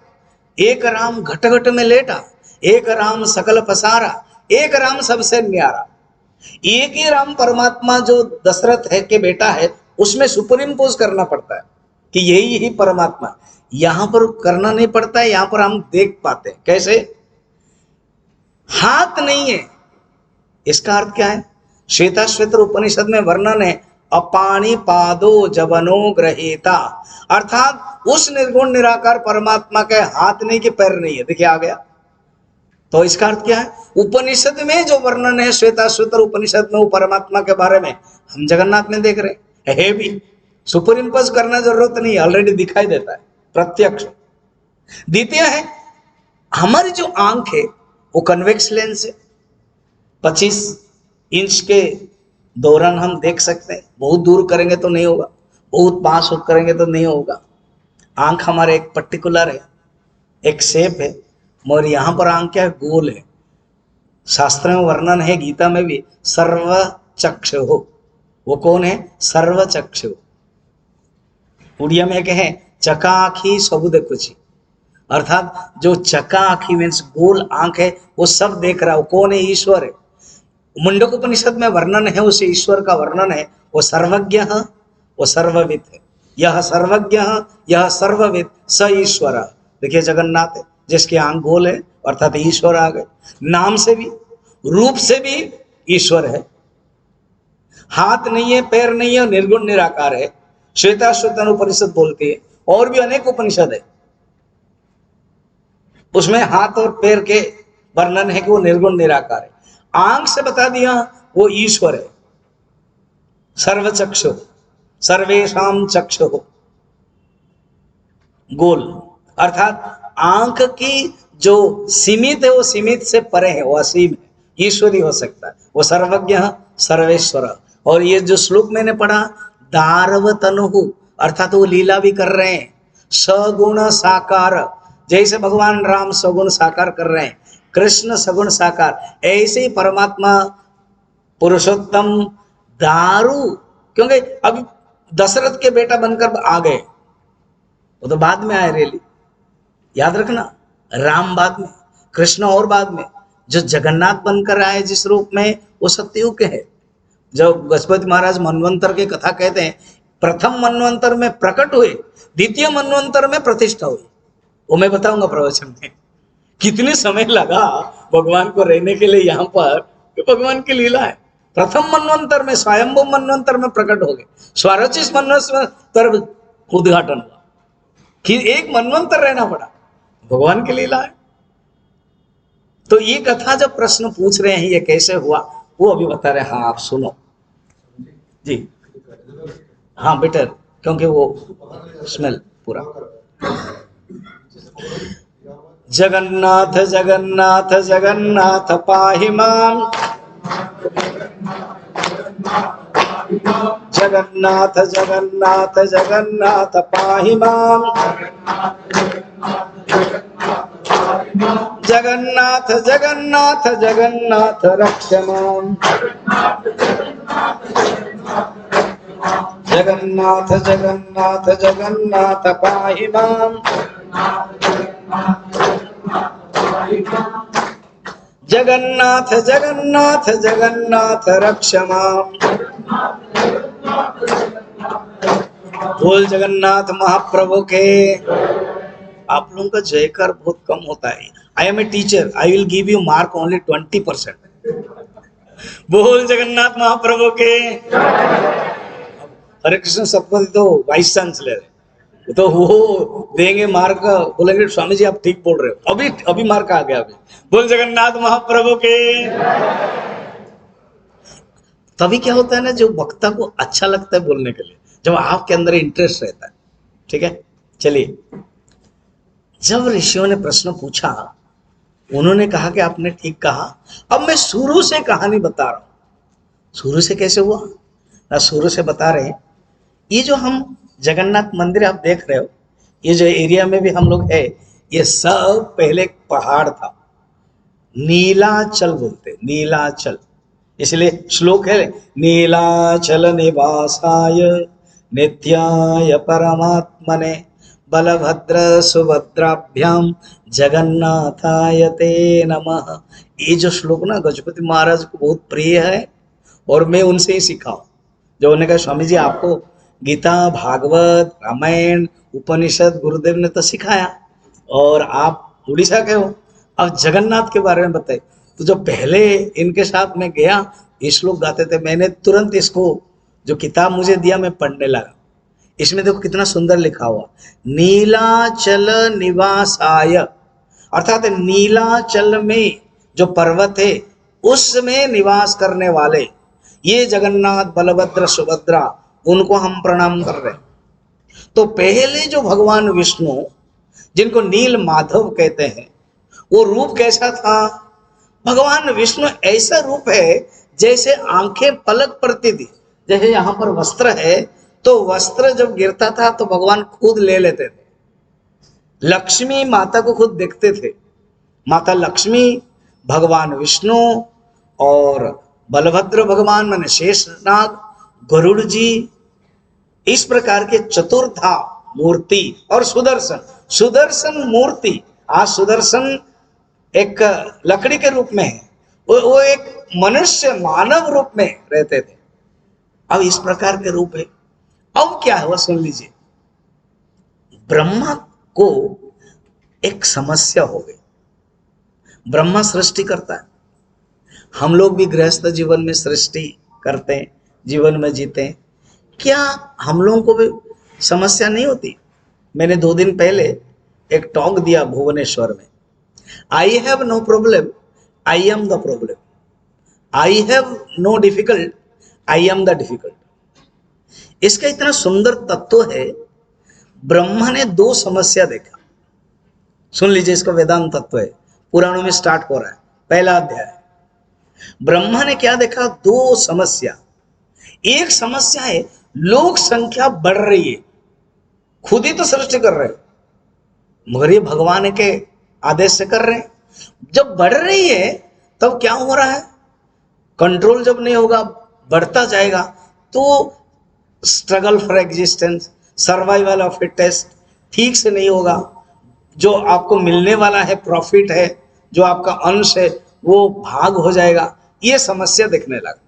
एक राम घट घट में लेटा, एक राम सकल पसारा, एक राम सबसे न्यारा। एक ही राम परमात्मा जो दशरथ है के बेटा है, उसमें सुपर इम्पोज करना पड़ता है कि यही ही परमात्मा। यहां पर करना नहीं पड़ता है, यहां पर हम देख पाते हैं। कैसे? हाथ नहीं है, इसका अर्थ क्या है? श्वेताश्वेत्र उपनिषद में वर्णन है, अपाणी पादो जवनो ग्रहीता, अर्थात उस निर्गुण निराकार परमात्मा के हाथ नहीं कि पैर नहीं है। देखिए आ गया। तो इसका अर्थ क्या है? उपनिषद में जो वर्णन है श्वेताश्वेत्र उपनिषद में, वो परमात्मा के बारे में हम जगन्नाथ में देख रहे है भी। सुपर इम्पोज करना जरूरत नहीं, ऑलरेडी दिखाई देता है प्रत्यक्ष। द्वितीय है हमारी जो आंख है वो कन्वेक्स लेंस है, 25 इंच के दौरान हम देख सकते हैं। बहुत दूर करेंगे तो नहीं होगा, बहुत पास हो करेंगे तो नहीं होगा। आंख हमारे एक पर्टिकुलर है, एक शेप है, मगर यहाँ पर आंख क्या है, गोल है। शास्त्र में वर्णन है, गीता में भी, सर्व चक्षु हो। वो कौन है? सर्व चक्षु। उड़िया में कहे चका आखी सबु देखुची, अर्थात जो चका आखी मीन्स गोल आंख है, वो सब देख रहा है। वो कौन है? ईश्वर है। मुंडक उपनिषद में वर्णन है, उस ईश्वर का वर्णन है, वो सर्वज्ञ, वो सर्वविद है। यह सर्वज्ञ, यह सर्वविद, स ईश्वर। देखिए जगन्नाथ है, जिसकी आंख गोल है, अर्थात ईश्वर आ गए। नाम से भी, रूप से भी ईश्वर है। हाथ नहीं है, पैर नहीं है, निर्गुण निराकार है। श्वेताश्वतन उपनिषद बोलती है, और भी अनेक उपनिषद है, उसमें हाथ और पैर के वर्णन है कि वो निर्गुण निराकार है। आंख से बता दिया वो ईश्वर है। सर्वचक्षु, सर्वेशाम चक्षु, गोल, अर्थात आंख की जो सीमित है वो सीमित से परे है, वो असीम है, ईश्वरी हो सकता है। वो सर्वज्ञ, सर्वेश्वर। और ये जो श्लोक मैंने पढ़ा, दारवतनु, अर्थात वो लीला भी कर रहे हैं, सगुण साकार। जैसे भगवान राम सगुण साकार कर रहे हैं, कृष्ण सगुण साकार, ऐसे ही परमात्मा पुरुषोत्तम दारू, क्योंकि अभी दशरथ के बेटा बनकर आ गए, वो तो बाद में आए रेली, याद रखना। राम बाद में, कृष्ण और बाद में। जो जगन्नाथ बनकर आए जिस रूप में, वो सत्ययुग के है। जब गजपति महाराज मनवंतर के कथा कहते हैं, प्रथम मनवंतर में प्रकट हुए, द्वितीय मनवंतर में प्रतिष्ठा हुई। वो मैं बताऊंगा प्रवचन में, कितने समय लगा भगवान को रहने के लिए यहाँ पर। भगवान की लीला है। प्रथम मनवंतर में, स्वयंभू मनवंतर में प्रकट हो गए, 24 मनवंतर उद्घाटन हुआ, कि एक मनवंतर रहना पड़ा। भगवान की लीला है। तो ये कथा जब प्रश्न पूछ रहे हैं ये कैसे हुआ, वो अभी बता रहे हैं। हाँ आप सुनो जी। हाँ बेटर, क्योंकि वो स्मेल पूरा। जगन्नाथ जगन्नाथ जगन्नाथ पाहि मां, जगन्नाथ जगन्नाथ जगन्नाथ पाहि मां, जगन्नाथ जगन्नाथ जगन्नाथ रक्ष मां, जगन्नाथ जगन्नाथ जगन्नाथ पाहि मां, जगन्नाथ जगन्नाथ जगन्नाथ रक्ष मां। बोल जगन्नाथ महाप्रभु के। आप लोगों का जयकार बहुत कम होता है। I am a teacher, I will give you mark only 20%। बोल जगन्नाथ महाप्रभु के। हरे कृष्ण सतपति तो वाइस चांसलर है, तो वो देंगे मार्क, बोलेंगे स्वामी जी आप ठीक बोल रहे हो। अभी अभी मार्क आ गया। अभी बोल जगन्नाथ महाप्रभु के। तभी क्या होता है ना, जो वक्ता को अच्छा लगता है बोलने के लिए, जब आपके अंदर इंटरेस्ट रहता है। ठीक है, चलिए। जब ऋषियों ने प्रश्न पूछा, उन्होंने कहा कि आपने ठीक कहा। अब मैं शुरू से कहानी बता रहा हूं। शुरू से कैसे हुआ ना, शुरू से बता रहे हैं। ये जो हम जगन्नाथ मंदिर आप देख रहे हो, ये जो एरिया में भी हम लोग है, ये सब पहले एक पहाड़ था, नीलाचल बोलते, नीलाचल। इसलिए श्लोक है, नीलाचल निवासाय नित्याय परमात्मने बलभद्र सुभद्राभ्याम जगन्नाथाय ते नमः। ये जो श्लोक ना गजपति महाराज को बहुत प्रिय है, और मैं उनसे ही सीखा हूं। जो उन्होंने कहा स्वामी जी आपको गीता, भागवत, रामायण, उपनिषद गुरुदेव ने तो सिखाया, और आप उड़ीसा के हो, अब जगन्नाथ के बारे में बताए। तो जब पहले इनके साथ में गया, ये श्लोक गाते थे, मैंने तुरंत इसको जो किताब मुझे दिया मैं पढ़ने लगा। इसमें देखो कितना सुंदर लिखा हुआ, नीलाचल निवासाय, अर्थात नीलाचल में जो पर्वत है उसमें निवास करने वाले ये जगन्नाथ, बलभद्र, सुभद्रा, उनको हम प्रणाम कर रहे हैं। तो पहले जो भगवान विष्णु जिनको नील माधव कहते हैं, वो रूप कैसा था? भगवान विष्णु ऐसा रूप है जैसे आंखें पलक पड़ती थी। जैसे यहाँ पर वस्त्र है, तो वस्त्र जब गिरता था तो भगवान खुद ले लेते थे। लक्ष्मी माता को खुद देखते थे। माता लक्ष्मी, भगवान विष्णु और बलभद्र भगवान माने शेषनाग, गरुड़ जी, इस प्रकार के चतुर्धा मूर्ति और सुदर्शन, सुदर्शन मूर्ति। आज सुदर्शन एक लकड़ी के रूप में है, वो एक मनुष्य मानव रूप में रहते थे। अब इस प्रकार के रूप है। अब क्या है वह सुन लीजिए। ब्रह्मा को एक समस्या हो गई। ब्रह्मा सृष्टि करता है, हम लोग भी गृहस्थ जीवन में सृष्टि करते हैं, जीवन में जीते हैं। क्या हम लोगों को भी समस्या नहीं होती? मैंने 2 दिन पहले एक टॉक दिया भुवनेश्वर में। I have no problem, I am the problem. I have no difficult, I am the difficult. इसका इतना सुंदर तत्व है। ब्रह्मा ने 2 समस्या देखा। सुन लीजिए, इसका वेदांत तत्व है, पुराणों में स्टार्ट हो रहा है, पहला अध्याय। ब्रह्मा ने क्या देखा? 2 समस्या। एक समस्या है, लोक संख्या बढ़ रही है, खुद ही तो सृष्टि कर रहे हैं, मगर ये भगवान के आदेश से कर रहे हैं। जब बढ़ रही है तब क्या हो रहा है? कंट्रोल जब नहीं होगा, बढ़ता जाएगा, तो struggle for existence, survival of fittest ठीक से नहीं होगा। जो आपको मिलने वाला है, प्रॉफिट है, जो आपका अंश है, वो भाग हो जाएगा। ये समस्या दिखने लगा।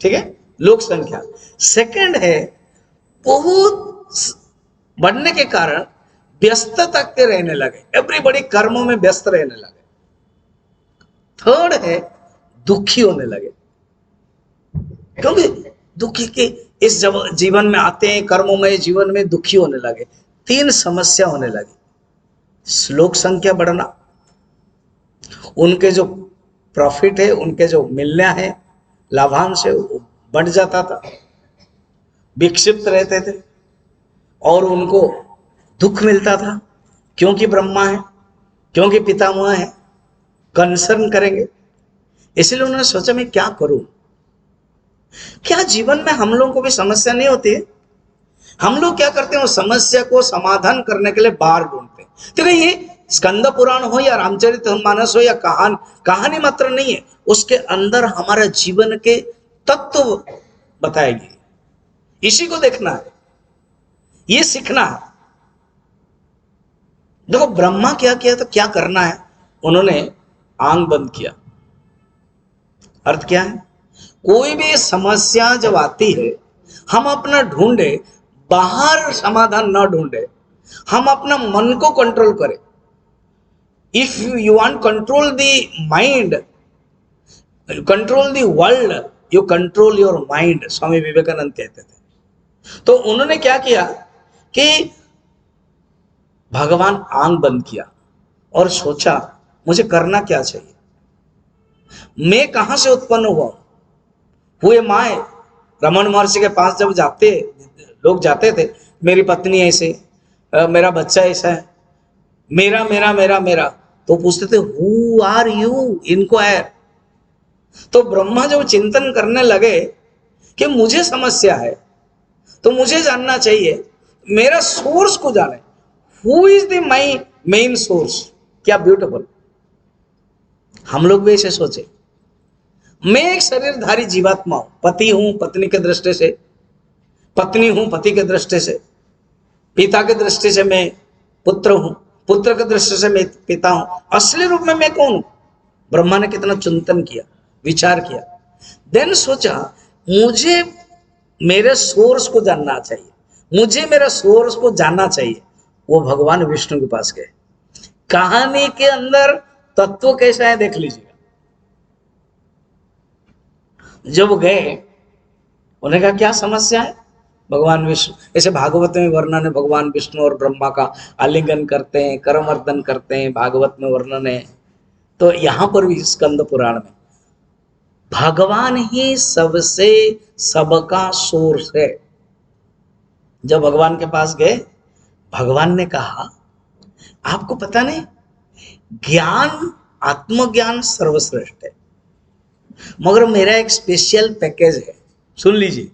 ठीक है, लोक संख्या। सेकंड है, बहुत बढ़ने के कारण व्यस्तता के रहने लगे, एवरीबॉडी कर्मों में व्यस्त रहने लगे। थर्ड है, दुखी होने लगे, क्योंकि दुखी के इस जीवन में आते हैं, कर्मों में, जीवन में दुखी होने लगे। 3 समस्या होने लगी। लोक संख्या बढ़ना, उनके जो प्रॉफिट है, उनके जो मिलना है, लाभांश है, वो बढ़ जाता था, विक्षिप्त रहते थे, और उनको दुख मिलता था, क्योंकि ब्रह्मा है, क्योंकि पितामह है, कंसर्न करेंगे। इसलिए उन्होंने सोचा मैं क्या करूं। क्या जीवन में हम लोगों को भी समस्या नहीं होती है? हम लोग क्या करते हैं, उस समस्या को समाधान करने के लिए बाहर ढूंढते हैं। तो ये स्कंद पुराण हो या रामचरितमानस हो या कहानी मात्र नहीं है, उसके अंदर हमारा जीवन के तत्व बताएगी। इसी को देखना है, ये सीखना है। देखो ब्रह्मा क्या किया, तो क्या करना है, उन्होंने आंख बंद किया। अर्थ क्या है? कोई भी समस्या जब आती है, हम अपना ढूंढे, बाहर समाधान ना ढूंढे, हम अपना मन को कंट्रोल करें। If you want control the mind, control the world, you control your mind, Swami Vivekananda कहते थे। तो उन्होंने क्या किया कि भगवान आंख बंद किया और सोचा मुझे करना क्या चाहिए, मैं कहां से उत्पन्न हुआ, हुए माए। रमन महर्षि के पास जब लोग जाते थे, मेरी पत्नी ऐसे, मेरा बच्चा ऐसा है, मेरा मेरा मेरा मेरा, तो पूछते थे हु आर यू, इंक्वायर। तो ब्रह्मा जब चिंतन करने लगे कि मुझे समस्या है, तो मुझे जानना चाहिए, मेरा सोर्स को जाने, who is the my main source. क्या ब्यूटीफुल। हम लोग भी ऐसे सोचे, मैं एक शरीरधारी जीवात्मा हूं, पति हूं पत्नी के दृष्टि से, पत्नी हूं पति के दृष्टि से, पिता के दृष्टि से मैं पुत्र हूं, पुत्र के दृष्टि से मैं पिता हूं, असली रूप में मैं कौन हूं? ब्रह्मा ने कितना चिंतन किया, विचार किया, देन सोचा मुझे मेरे सोर्स को जानना चाहिए, मुझे मेरा सोर्स को जानना चाहिए। वो भगवान विष्णु के पास गए। कहानी के अंदर तत्व कैसा है देख लीजिएगा। जब गए, उन्हें कहा क्या समस्या है? भगवान विष्णु, ऐसे भागवत में वर्णन है, भगवान विष्णु और ब्रह्मा का आलिंगन करते हैं, करमर्दन करते हैं, भागवत में वर्णन है। तो यहां पर भी स्कंद पुराण में भगवान ही सबसे सबका सोर्स है। जब भगवान के पास गए, भगवान ने कहा आपको पता नहीं, ज्ञान, आत्मज्ञान सर्वश्रेष्ठ है, मगर मेरा एक स्पेशल पैकेज है, सुन लीजिए।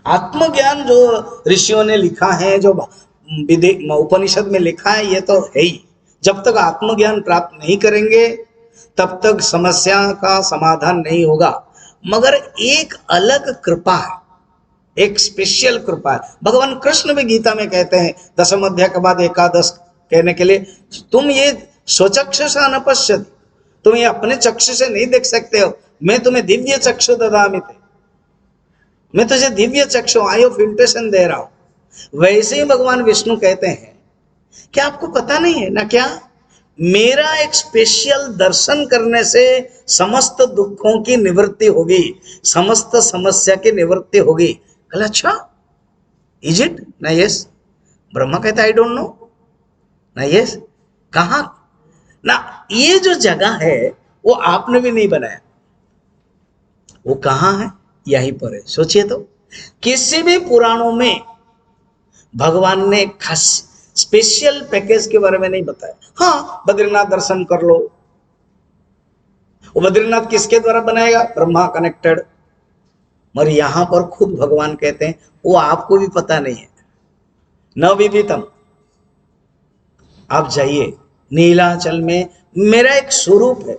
आत्मज्ञान जो ऋषियों ने लिखा है, जो उपनिषद में लिखा है, ये तो है ही। जब तक आत्मज्ञान प्राप्त नहीं करेंगे तब तक समस्या का समाधान नहीं होगा। मगर एक अलग कृपा है, एक स्पेशल कृपा है। भगवान कृष्ण भी गीता में कहते हैं, दशम अध्याय के बाद एकादश कहने के लिए, तुम ये स्वचक्षुषा न पश्यति, तुम ये अपने चक्षु से नहीं देख सकते हो, मैं तुम्हें दिव्य चक्षु ददामि थे, मैं तुझे दिव्य चक्षु, आई ऑफ इंटेंशन दे रहा हूं। वैसे ही भगवान विष्णु कहते हैं, क्या आपको पता नहीं है ना क्या, मेरा एक स्पेशल दर्शन करने से समस्त दुखों की निवृत्ति होगी, समस्त समस्या की निवृत्ति होगी। कल अच्छा, इज इट ना? यस। ब्रह्मा कहता आई डोंट नो ना। यस। कहा ना, ये जो जगह है वो आपने भी नहीं बनाया, वो कहां है? यहीं पर है। सोचिए तो, किसी भी पुराणों में भगवान ने खास स्पेशल पैकेज के बारे में नहीं बताया। हाँ, बद्रीनाथ दर्शन कर लो, वो बद्रीनाथ किसके द्वारा बनाएगा? ब्रह्मा कनेक्टेड। मगर यहां पर खुद भगवान कहते हैं वो आपको भी पता नहीं है, न विदितम। आप जाइए, नीलाचल में मेरा एक स्वरूप है,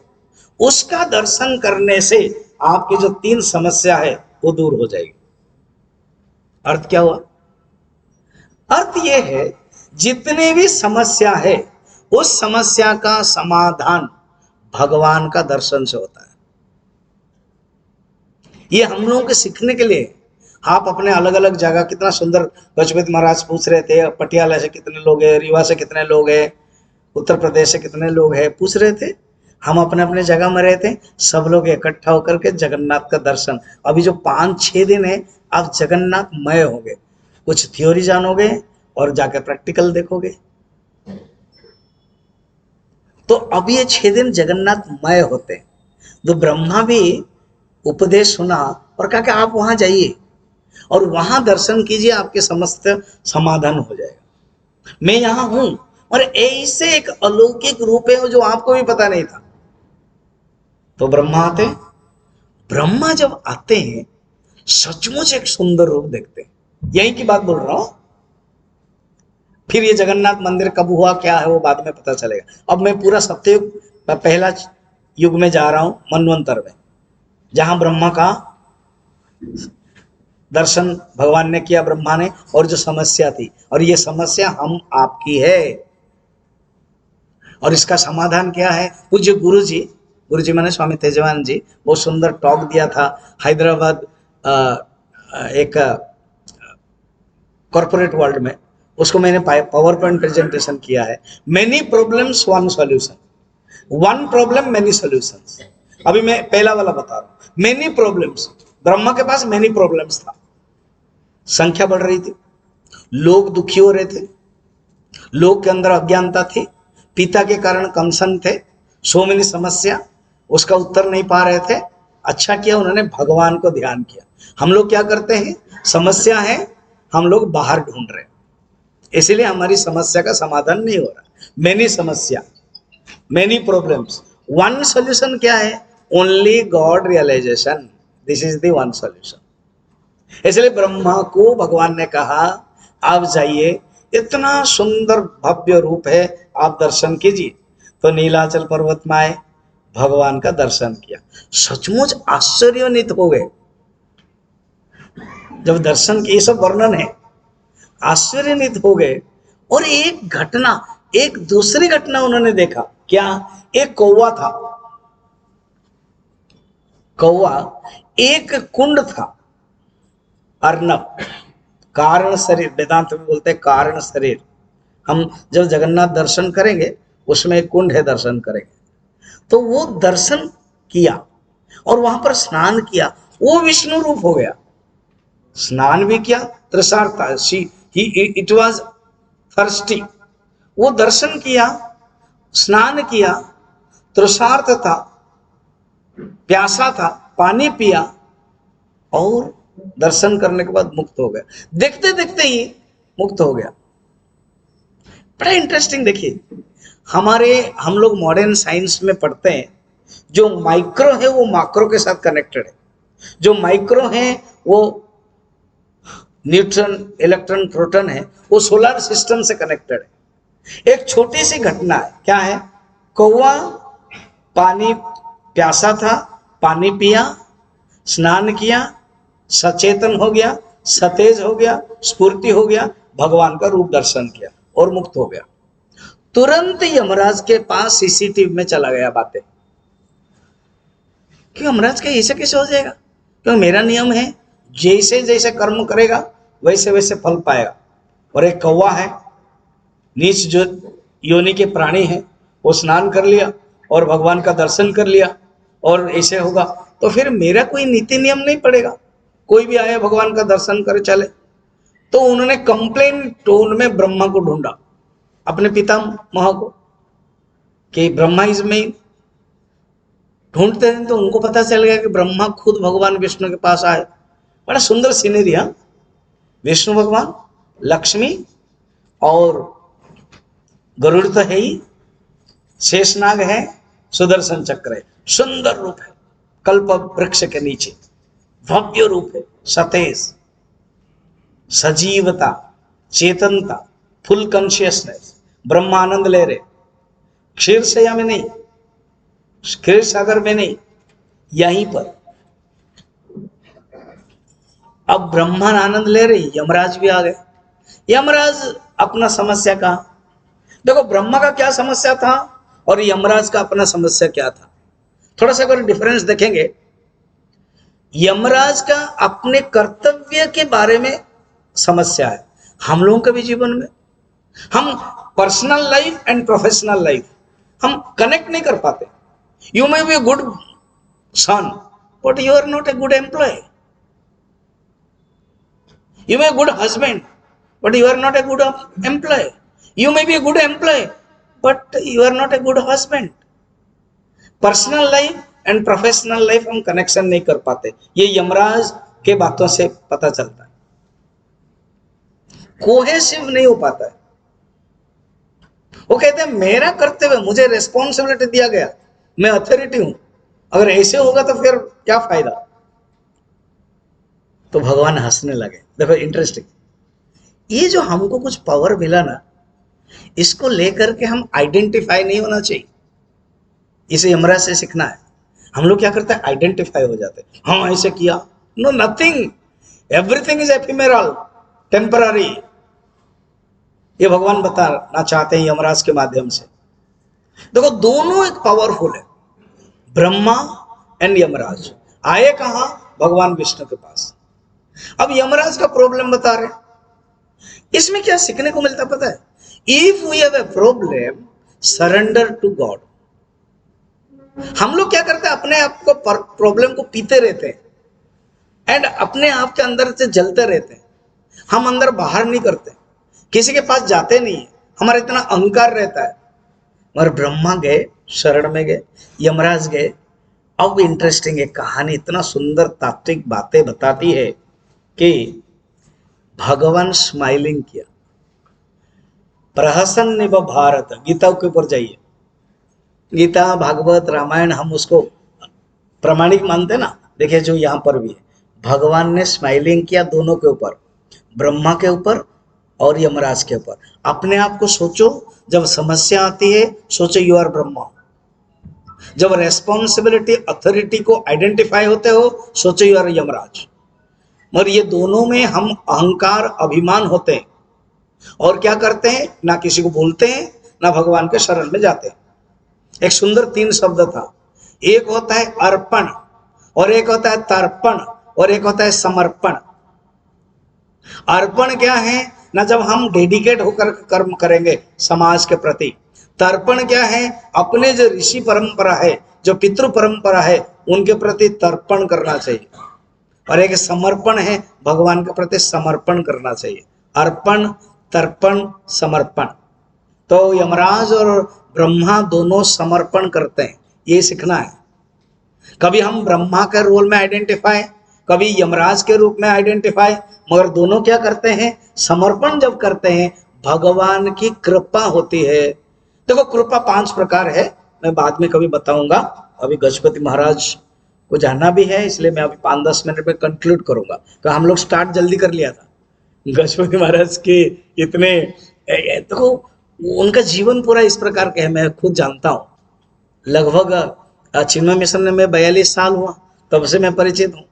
उसका दर्शन करने से आपकी जो 3 समस्या है वो दूर हो जाएगी। अर्थ क्या हुआ? अर्थ यह है, जितने भी समस्या है उस समस्या का समाधान भगवान का दर्शन से होता है। ये हम लोगों के सीखने के लिए। आप अपने अलग अलग जगह, कितना सुंदर गजपति महाराज पूछ रहे थे, पटियाला से कितने लोग हैं, रीवा से कितने लोग हैं, उत्तर प्रदेश से कितने लोग हैं, पूछ रहे थे। हम अपने अपने जगह में रहते, सब लोग इकट्ठा होकर के जगन्नाथ का दर्शन। अभी जो 5-6 दिन है, आप जगन्नाथमय होंगे, कुछ थ्योरी जानोगे और जाकर प्रैक्टिकल देखोगे। तो अब ये 6 दिन जगन्नाथमय होते हैं। तो ब्रह्मा भी उपदेश सुना और कहा कि आप वहां जाइए और वहां दर्शन कीजिए, आपके समस्त समाधान हो जाएगा। मैं यहां हूं, और ऐसे एक अलौकिक रूप है जो आपको भी पता नहीं था। तो ब्रह्मा आते, ब्रह्मा जब आते हैं सचमुच एक सुंदर रूप देखते हैं। यही की बात बोल रहा हूं। फिर ये जगन्नाथ मंदिर कब हुआ, क्या है, वो बाद में पता चलेगा। अब मैं पूरा सत्ययुग, पहला युग में जा रहा हूं, मनवंतर में, जहां ब्रह्मा का दर्शन भगवान ने किया, ब्रह्मा ने, और जो समस्या थी, और ये समस्या हम आपकी है, और इसका समाधान क्या है? पूज्य गुरुजी माने स्वामी तेजवान जी, बहुत सुंदर टॉक दिया था हैदराबाद एक कॉर्पोरेट वर्ल्ड में, उसको मैंने पावर पॉइंट प्रेजेंटेशन किया है। Many problems one solution, one problem many solutions. अभी मैं पहला वाला बता रहा हूं, मेनी प्रॉब्लम्स। ब्रह्मा के पास मेनी प्रॉब्लम्स था, संख्या बढ़ रही थी, लोग दुखी हो रहे थे, लोग के अंदर अज्ञानता थी, पिता के कारण कंसन थे, सो मेनी समस्या, उसका उत्तर नहीं पा रहे थे। अच्छा किया उन्होंने भगवान को ध्यान किया। हम लोग क्या करते हैं, समस्या है, हम लोग बाहर ढूंढ रहे हैं, इसलिए हमारी समस्या का समाधान नहीं हो रहा। मेनी समस्या, मेनी प्रॉब्लम्स, वन सॉल्यूशन क्या है? Only God realisation, this is the one solution. इसलिए ब्रह्मा को भगवान ने कहा आप जाइए, इतना सुंदर भव्य रूप है, आप दर्शन कीजिए। तो नीलाचल पर्वत में आए, भगवान का दर्शन किया, सचमुच आश्चर्यान्वित हो गए जब दर्शन किए। सब वर्णन है, आश्चर्यान्वित हो गए। और एक घटना, एक दूसरी घटना उन्होंने देखा। क्या? एक कौवा था, कौवा, एक कुंड था, अर्नब, कारण शरीर, वेदांत में बोलते हैं कारण शरीर। हम जब जगन्नाथ दर्शन करेंगे उसमें एक कुंड है, दर्शन करेंगे। तो वो दर्शन किया और वहां पर स्नान किया, वो विष्णु रूप हो गया। स्नान भी किया, तृषार्थ, इट वाज थर्स्टी, वो दर्शन किया, स्नान किया, तृषार्थ था, प्यासा था, पानी पिया, और दर्शन करने के बाद मुक्त हो गया। देखते देखते ही मुक्त हो गया। बड़ा इंटरेस्टिंग। देखिए हम लोग मॉडर्न साइंस में पढ़ते हैं, जो माइक्रो है वो मैक्रो के साथ कनेक्टेड है। जो माइक्रो है वो न्यूट्रॉन, इलेक्ट्रॉन, प्रोटॉन है, वो सोलर सिस्टम से कनेक्टेड है। एक छोटी सी घटना है, क्या है? कौवा पानी प्यासा था, पानी पिया, स्नान किया, सचेतन हो गया, सतेज हो गया, स्फूर्ति हो गया, भगवान का रूप दर्शन किया और मुक्त हो गया। तुरंत यमराज के पास सीसीटीवी में चला गया बातें। कि यमराज का ऐसा कैसे हो जाएगा? क्योंकि मेरा नियम है, जैसे जैसे कर्म करेगा वैसे वैसे फल पाएगा। और एक कौवा है, नीच जो योनि के प्राणी है, वो स्नान कर लिया और भगवान का दर्शन कर लिया और ऐसे होगा, तो फिर मेरा कोई नीति नियम नहीं पड़ेगा। कोई भी आया भगवान का दर्शन करे चले। तो उन्होंने कंप्लेन टोन में ब्रह्मा को ढूंढा, अपने पितामह को, कि ब्रह्मा इज मेन। ढूंढते हैं तो उनको पता चल गया कि ब्रह्मा खुद भगवान विष्णु के पास आए। बड़ा सुंदर सीनरी है। विष्णु भगवान, लक्ष्मी और गरुड़ तो है ही, शेषनाग है, सुदर्शन चक्र है, सुंदर रूप है, कल्प वृक्ष के नीचे भव्य रूप है, सतेज, सजीवता, चेतनता, फुल कॉन्शियसनेस। ब्रह्मा आनंद ले रहे, क्षीर सया में नहीं, क्षीर सागर में नहीं, यहीं पर। अब ब्रह्मा आनंद ले रहे, यमराज भी आ गए। यमराज अपना समस्या का, देखो ब्रह्मा का क्या समस्या था और यमराज का अपना समस्या क्या था, थोड़ा सा अगर डिफरेंस देखेंगे। यमराज का अपने कर्तव्य के बारे में समस्या है। हम लोगों के भी जीवन में हम personal life and professional life हम कनेक्ट नहीं कर पाते। You may be a good son but you are not a good employ. You may good husband but you are not a good employee. You may be a good employee but you are not a good husband. Personal life and professional life हम connection नहीं कर पाते। ये यमराज के बातों से पता चलता है, कोहेसिव नहीं हो पाता है। वो कहते हैं मेरा कर्तव्य, मुझे रेस्पॉन्सिबिलिटी दिया गया, मैं अथॉरिटी हूं, अगर ऐसे होगा तो फिर क्या फायदा। तो भगवान हंसने लगे। देखो इंटरेस्टिंग, ये जो हमको कुछ पावर मिला ना, इसको लेकर के हम आइडेंटिफाई नहीं होना चाहिए। इसे यमराज से सीखना है। हम लोग क्या करते हैं, आइडेंटिफाई हो जाते हैं, हाँ ऐसे किया। No, nothing, everything is ephemeral, temporary. ये भगवान बताना चाहते हैं यमराज के माध्यम से। देखो दोनों एक पावरफुल है, ब्रह्मा एंड यमराज। आए कहां, भगवान विष्णु के पास। अब यमराज का प्रॉब्लम बता रहे हैं। इसमें क्या सीखने को मिलता पता है? If we have a problem, surrender to God. हम लोग क्या करते हैं, अपने आप को प्रॉब्लम को पीते रहते हैं एंड अपने आप के अंदर से जलते रहते हैं। हम अंदर बाहर नहीं करते, किसी के पास जाते नहीं है, हमारा इतना अहंकार रहता है। मगर ब्रह्मा गए, शरण में गए, यमराज गए। अब इंटरेस्टिंग है, कहानी इतना सुंदर तात्विक बातें बताती है कि भगवान स्माइलिंग किया, प्रहसन भारत। गीता के ऊपर जाइए, गीता, भागवत, रामायण हम उसको प्रमाणिक मानते ना। देखिए जो यहां पर भी है, भगवान ने स्माइलिंग किया दोनों के ऊपर, ब्रह्मा के ऊपर और यमराज के ऊपर। अपने आप को सोचो, जब समस्या आती है सोचो यू आर ब्रह्मा। जब रेस्पॉन्सिबिलिटी, अथॉरिटी को आइडेंटिफाई होते हो, सोचो यू आर यमराज। मगर ये दोनों में हम अहंकार, अभिमान होते हैं और क्या करते हैं, ना किसी को बोलते हैं, ना भगवान के शरण में जाते हैं। एक सुंदर 3 शब्द था, एक होता है अर्पण और एक होता है तर्पण और एक होता है समर्पण। अर्पण क्या है ना, जब हम डेडिकेट होकर कर्म करेंगे समाज के प्रति। तर्पण क्या है, अपने जो ऋषि परंपरा है, जो पितृ परंपरा है, उनके प्रति तर्पण करना चाहिए। और एक समर्पण है, भगवान के प्रति समर्पण करना चाहिए। अर्पण, तर्पण, समर्पण। तो यमराज और ब्रह्मा दोनों समर्पण करते हैं, ये सीखना है। कभी हम ब्रह्मा के रोल में आइडेंटिफाई, कभी यमराज के रूप में आइडेंटिफाई, मगर दोनों क्या करते हैं, समर्पण जब करते हैं भगवान की कृपा होती है। देखो कृपा 5 प्रकार है, मैं बाद में कभी बताऊंगा। अभी गजपति महाराज को जाना भी है, इसलिए मैं अभी 5-10 मिनट में कंक्लूड करूंगा। तो हम लोग स्टार्ट जल्दी कर लिया था गजपति महाराज के इतने देखो उनका जीवन पूरा इस प्रकार का है, मैं खुद जानता हूँ। लगभग चिन्मय मिशन में 42 साल हुआ, तब से मैं परिचित हूँ।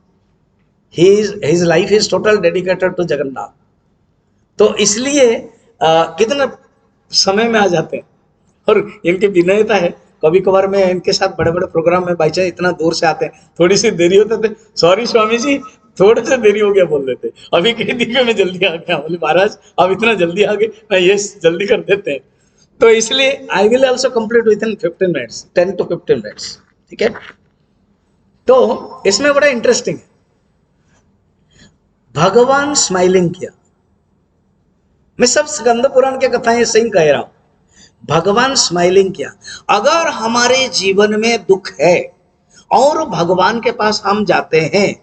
His life is total dedicated to Jagannath. तो इसलिए कितना समय में आ जाते हैं, और इनकी विनयता है। कभी कभार मैं इनके साथ बड़े बड़े प्रोग्राम में बाई चांस इतना दूर से आते हैं, थोड़ी सी देरी होते थे, सॉरी स्वामी जी थोड़े से देरी हो गया बोल देते। अभी कह दी कि मैं जल्दी आ गया, बोले महाराज आप इतना जल्दी आ गए, मैं ये जल्दी कर देते हैं। तो इसलिए I will also complete with in 15 minutes, 10 to 15 minutes, ठीक है। तो इसमें बड़ा इंटरेस्टिंग है, भगवान स्माइलिंग किया। मैं सब स्कंद पुराण के कथाएं सही कह रहा हूं, भगवान स्माइलिंग किया। अगर हमारे जीवन में दुख है और भगवान के पास हम जाते हैं,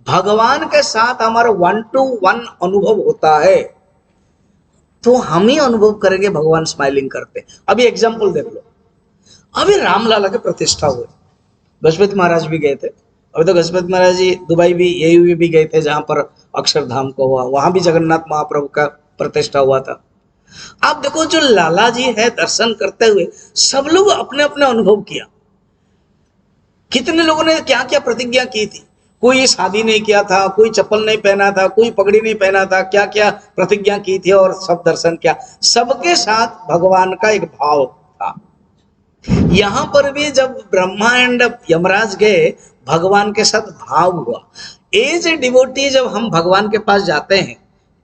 भगवान के साथ हमारा 1-to-1 अनुभव होता है, तो हम ही अनुभव करेंगे भगवान स्माइलिंग करते। अभी एग्जाम्पल देख लो, अभी रामलाला के प्रतिष्ठा हुए, गजपति महाराज भी गए थे। अभी तो गजपति महाराज जी दुबई भी यूएई भी गए थे, जहां पर अक्षरधाम को हुआ, वहां भी जगन्नाथ महाप्रभु का प्रतिष्ठा हुआ था। आप देखो जो लाला जी है, दर्शन करते हुए सब लोग अपने अपने अनुभव किया। कितने लोगों ने क्या क्या प्रतिज्ञा की थी, कोई शादी नहीं किया था, कोई चप्पल नहीं पहना था, कोई पगड़ी नहीं पहना था, क्या क्या प्रतिज्ञा की थी, और सब दर्शन किया। सबके साथ भगवान का एक भाव था। यहां पर भी जब ब्रह्मा एंड यमराज गए, भगवान के साथ भाव हुआ। एज ए डिवोटी जब हम भगवान के पास जाते हैं,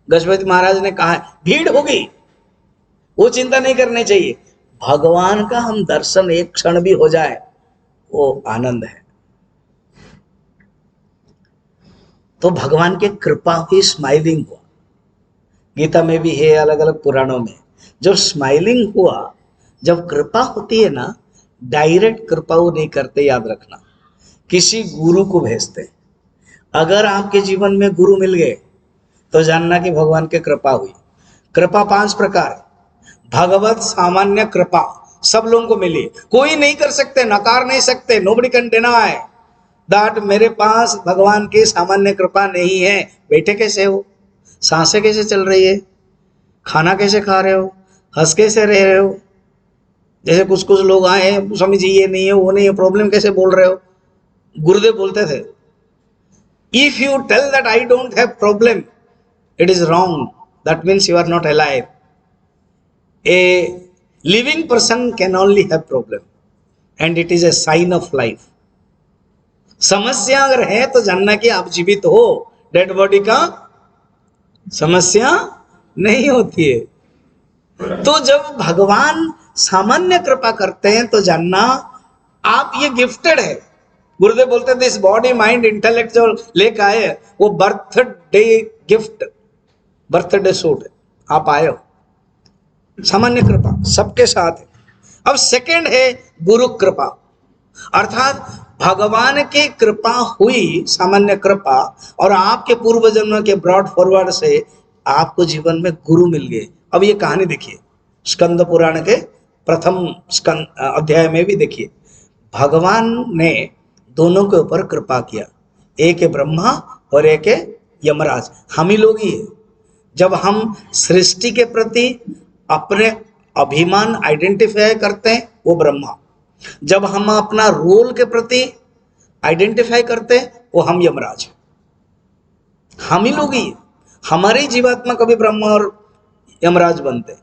गजपति महाराज ने कहा भीड़ होगी, वो चिंता नहीं करनी चाहिए, भगवान का हम दर्शन एक क्षण भी हो जाए वो आनंद है। तो भगवान की कृपा हुई, स्माइलिंग हुआ। गीता में भी है, अलग अलग पुराणों में। जब स्माइलिंग हुआ, जब कृपा होती है ना, डायरेक्ट कृपा वो नहीं करते, याद रखना, किसी गुरु को भेजते। अगर आपके जीवन में गुरु मिल गए तो जानना कि भगवान की कृपा हुई। कृपा 5 प्रकार है। भगवत सामान्य कृपा सब लोगों को मिली, कोई नहीं कर सकते, नकार नहीं सकते, नोबडी कैन डिनाई दैट मेरे पास भगवान की सामान्य कृपा नहीं है। बैठे कैसे हो, सांसें कैसे चल रही है, खाना कैसे खा रहे हो, हंस कैसे रह रहे हो। जैसे कुछ कुछ लोग आए हैं, स्वामी जी ये नहीं है वो नहीं है, प्रॉब्लम कैसे बोल रहे हो। गुरुदेव बोलते थे, if you tell that I don't have problem, it is wrong, that means you are not alive. A living person can only have problem and it is a sign of life. समस्या अगर है तो जानना कि आप जीवित हो, dead body का समस्या नहीं होती है। तो जब भगवान सामान्य कृपा करते हैं तो जानना आप ये गिफ्टेड है। गुरुदेव बोलते थे इस बॉडी माइंड इंटेलेक्ट जो लेकर आए वो बर्थडे गिफ्ट, बर्थडे सूट, आप आए हो। सामान्य कृपा सबके साथ है। अब सेकंड है गुरु कृपा, अर्थात भगवान की कृपा हुई, सामान्य कृपा, और आपके पूर्व जन्म के ब्रॉड फॉरवर्ड से आपको जीवन में गुरु मिल गए। अब ये कहानी देखिए, स्कंद पुराण के प्रथम अध्याय में भी देखिए, भगवान ने दोनों के ऊपर कृपा किया, एक है ब्रह्मा और एक है यमराज, हम ही लोग ही है। जब हम सृष्टि के प्रति अपने अभिमान आइडेंटिफाई करते हैं वो ब्रह्मा, जब हम अपना रोल के प्रति आइडेंटिफाई करते हैं वो हम यमराज, हम ही लोग ही, हमारे जीवात्मा कभी ब्रह्मा और यमराज बनते।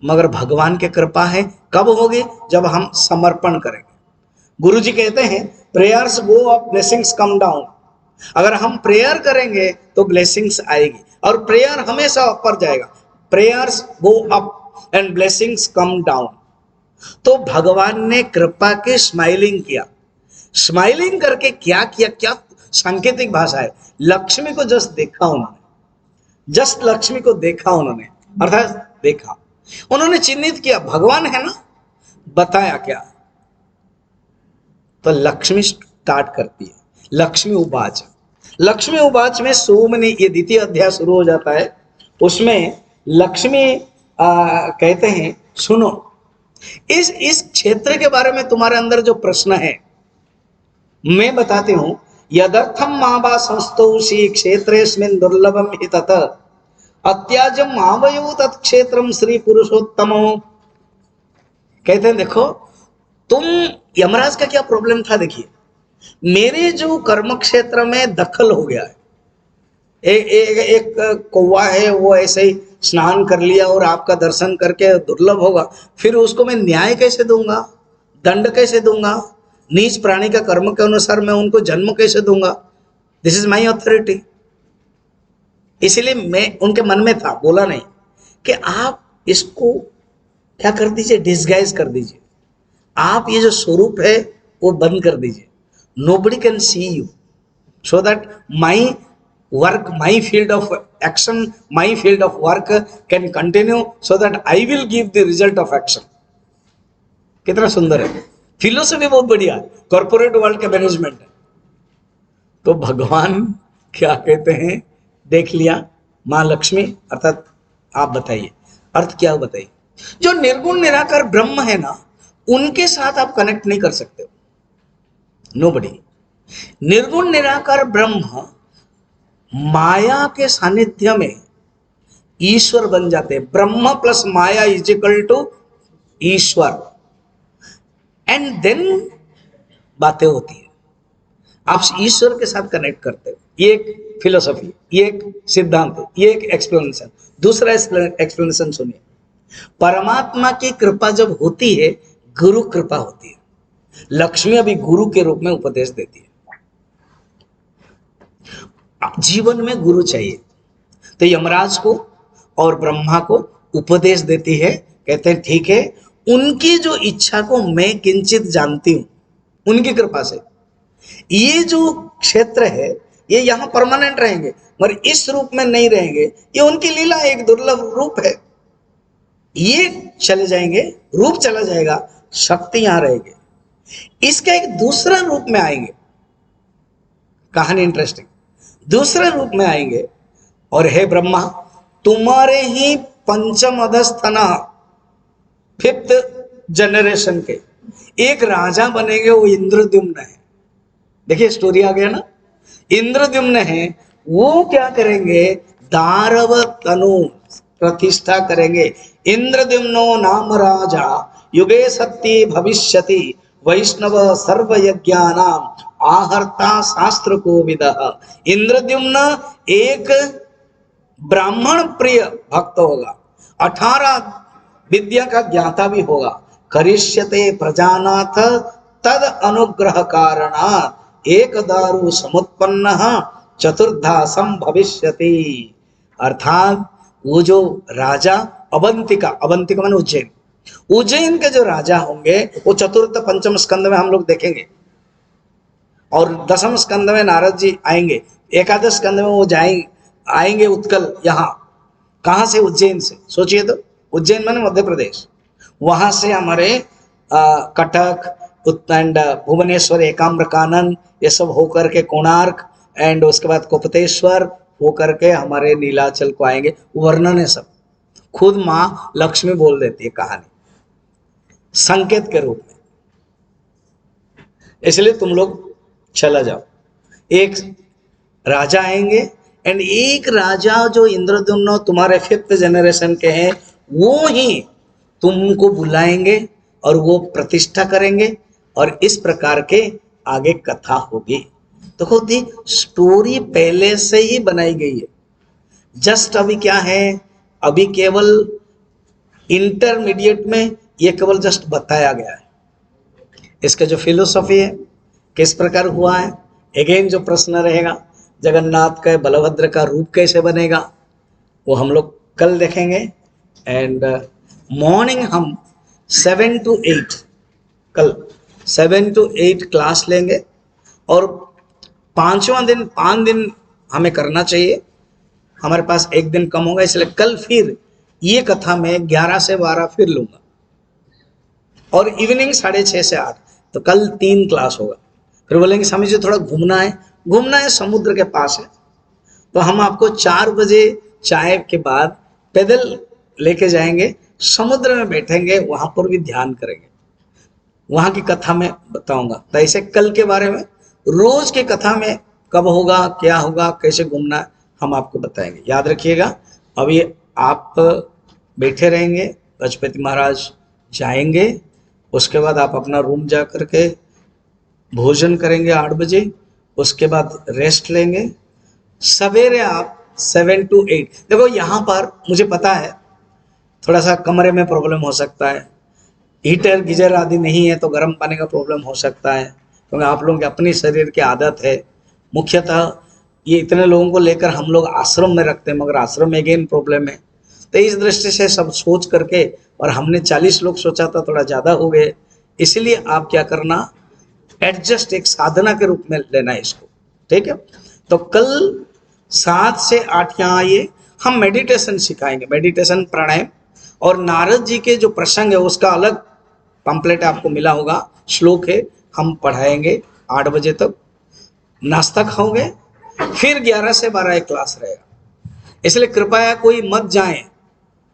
मगर भगवान की कृपा है, कब होगी, जब हम समर्पण करेंगे। गुरु जी कहते हैं prayers go up, blessings come down. अगर हम प्रेयर करेंगे तो ब्लेसिंग्स आएगी, और प्रेयर हमेशा ऊपर जाएगा। Prayers go up and blessings come down. तो भगवान ने कृपा की स्माइलिंग किया। स्माइलिंग करके क्या किया, क्या सांकेतिक भाषा है। लक्ष्मी को जस्ट देखा उन्होंने, जस्ट लक्ष्मी को देखा उन्होंने, अर्थात देखा, उन्होंने चिन्हित किया भगवान है ना, बताया क्या, तो लक्ष्मी स्टार्ट करती है। लक्ष्मी उवाच, लक्ष्मी उवाच में सोमनी, ये द्वितीय अध्याय शुरू हो जाता है, उसमें लक्ष्मी कहते हैं सुनो, इस क्षेत्र के बारे में तुम्हारे अंदर जो प्रश्न है मैं बताती हूं। यदर्थम मावा संस्तौषि क्षेत्रेस्मिन् दुर्लभम हि तत अत्याजम मावयो तत्क्षेत्रम श्री पुरुषोत्तमो। कहते हैं देखो, तुम यमराज का क्या प्रॉब्लम था, देखिए मेरे जो कर्म क्षेत्र में दखल हो गया है। एक कौवा है, वो ऐसे ही स्नान कर लिया और आपका दर्शन करके दुर्लभ होगा, फिर उसको मैं न्याय कैसे दूंगा, दंड कैसे दूंगा, नीच प्राणी का कर्म के अनुसार मैं उनको जन्म कैसे दूंगा? This is my authority. इसलिए मैं उनके मन में था, बोला नहीं कि आप इसको क्या कर दीजिए, डिस्गाइज कर दीजिए, आप ये जो स्वरूप है वो बंद कर दीजिए। Nobody can see you, so that my work, my field of action, my field of work can continue, so that I will give the result of action. कितना सुंदर है, फिलोसफी बहुत बढ़िया है, कॉर्पोरेट वर्ल्ड के मैनेजमेंट है। तो भगवान क्या कहते हैं, देख लिया, मां लक्ष्मी अर्थात आप बताइए अर्थ क्या बताइए। जो निर्गुण निराकार ब्रह्म है ना, उनके साथ आप कनेक्ट नहीं कर सकते हो, नोबडी। निर्गुण निराकार ब्रह्म माया के सानिध्य में ईश्वर बन जाते हैं। Brahman plus Maya is equal to Ishwar, and then बातें होती है, आप ईश्वर के साथ कनेक्ट करते हो। ये एक फिलोसफी, ये एक सिद्धांत है, ये एक एक्सप्लेनेशन। दूसरा एक्सप्लेनेशन सुनिए, परमात्मा की कृपा जब होती है, गुरु कृपा होती है। लक्ष्मी अभी गुरु के रूप में उपदेश देती है। जीवन में गुरु चाहिए, तो यमराज को और ब्रह्मा को उपदेश देती है। कहते हैं ठीक है, उनकी जो इच्छा को मैं किंचित जानती हूं, उनकी कृपा से ये जो क्षेत्र है ये यहां परमानेंट रहेंगे, मगर इस रूप में नहीं रहेंगे। ये उनकी लीला, एक दुर्लभ रूप है। ये चले जाएंगे, रूप चला जाएगा, शक्ति यहां रहेगी। इसका एक दूसरा रूप में आएंगे, कहानी इंटरेस्टिंग, दूसरे रूप में आएंगे। और हे ब्रह्मा, तुम्हारे ही पंचम अधस्तना, 5th जनरेशन के एक राजा बनेंगे, वो इंद्रद्युम्न है। देखिए स्टोरी आ गया ना, इंद्रद्युम्न है। वो क्या करेंगे, दारव तनु प्रतिष्ठा करेंगे। इंद्रद्युम्नो नाम राजा युगे सत्य भविष्यति, वैष्णव सर्व यज्ञानाम आहर्ता शास्त्र को विदः। इंद्रद्युम्न एक ब्राह्मण प्रिय भक्त होगा, 18 विद्या का ज्ञाता भी होगा। करिष्यते प्रजानाथ तद अनुग्रह कारणात् एक दारु समुत्पन्न चतुर्धा संभविष्यति। अर्थात वो जो राजा अवंतिका, अवंतिका माने उज्जैन, उज्जैन के जो राजा होंगे वो चतुर्थ पंचम स्कंद में हम लोग देखेंगे, और 10वें स्कंद में नारद जी आएंगे, एकादश स्कंद में वो आएंगे उत्कल। यहाँ कहाँ से, उज्जैन से। सोचिए तो, उज्जैन माने मध्य प्रदेश, वहां से हमारे कटक एंड भुवनेश्वर, एकाम्र कानन, ये सब होकर के कोणार्क, एंड उसके बाद कोपतेश्वर होकर के हमारे नीलाचल को आएंगे। वर्णन है सब, खुद माँ लक्ष्मी बोल देती है कहानी संकेत के रूप में। इसलिए तुम लोग चला जाओ, एक राजा आएंगे, एंड एक राजा जो इंद्रद्युम्न तुम्हारे 5th जनरेशन के हैं, वो ही तुमको बुलाएंगे और वो प्रतिष्ठा करेंगे, और इस प्रकार के आगे कथा होगी। तो खुद ही स्टोरी पहले से ही बनाई गई है, जस्ट अभी क्या है, अभी केवल इंटरमीडिएट में ये केवल जस्ट बताया गया है। इसका जो फिलोसॉफी है, किस प्रकार हुआ है, अगेन जो प्रश्न रहेगा, जगन्नाथ का बलभद्र का रूप कैसे बनेगा, वो हम लोग कल देखेंगे। एंड मॉर्निंग हम 7 to 8, कल 7 to 8 क्लास लेंगे, और 5वां दिन 5 दिन हमें करना चाहिए। हमारे पास एक दिन कम होगा, इसलिए कल फिर ये कथा में 11 से 12 फिर लूंगा, और इवनिंग 6:30 से 8। तो कल 3 क्लास होगा। फिर बोलेंगे स्वामी जी थोड़ा घूमना है, समुद्र के पास है, तो हम आपको 4 बजे चाय के बाद पैदल लेके जाएंगे, समुद्र में बैठेंगे, वहां पर भी ध्यान करेंगे। वहां की कथा में बताऊंगा। तो ऐसे कल के बारे में, रोज की कथा में कब होगा, क्या होगा, कैसे घूमना है, हम आपको बताएंगे। याद रखिएगा। अभी आप बैठे रहेंगे, गजपति महाराज जाएंगे, उसके बाद आप अपना रूम जा करके भोजन करेंगे 8 बजे, उसके बाद रेस्ट लेंगे। सवेरे आप 7 to 8, देखो यहाँ पर मुझे पता है थोड़ा सा कमरे में प्रॉब्लम हो सकता है, हीटर गीजर आदि नहीं है तो गर्म पानी का प्रॉब्लम हो सकता है, क्योंकि आप लोगों की अपनी शरीर की आदत है। मुख्यतः ये इतने लोगों को लेकर हम लोग आश्रम में रखते हैं, मगर आश्रम में अगेन प्रॉब्लम है। तो इस दृष्टि से सब सोच करके, और हमने 40 लोग सोचा था, थोड़ा ज़्यादा हो गए, इसलिए आप क्या करना, एडजस्ट एक साधना के रूप में लेना है इसको, ठीक है। तो कल 7 से 8 यहाँ आइए, हम मेडिटेशन सिखाएंगे, मेडिटेशन प्राणायाम, और नारद जी के जो प्रसंग है उसका अलग पंपलेट आपको मिला होगा, श्लोक है, हम पढ़ाएंगे 8 बजे तक। नाश्ता खाओगे, फिर 11 से 12 एक क्लास रहेगा। इसलिए कृपया कोई मत जाए।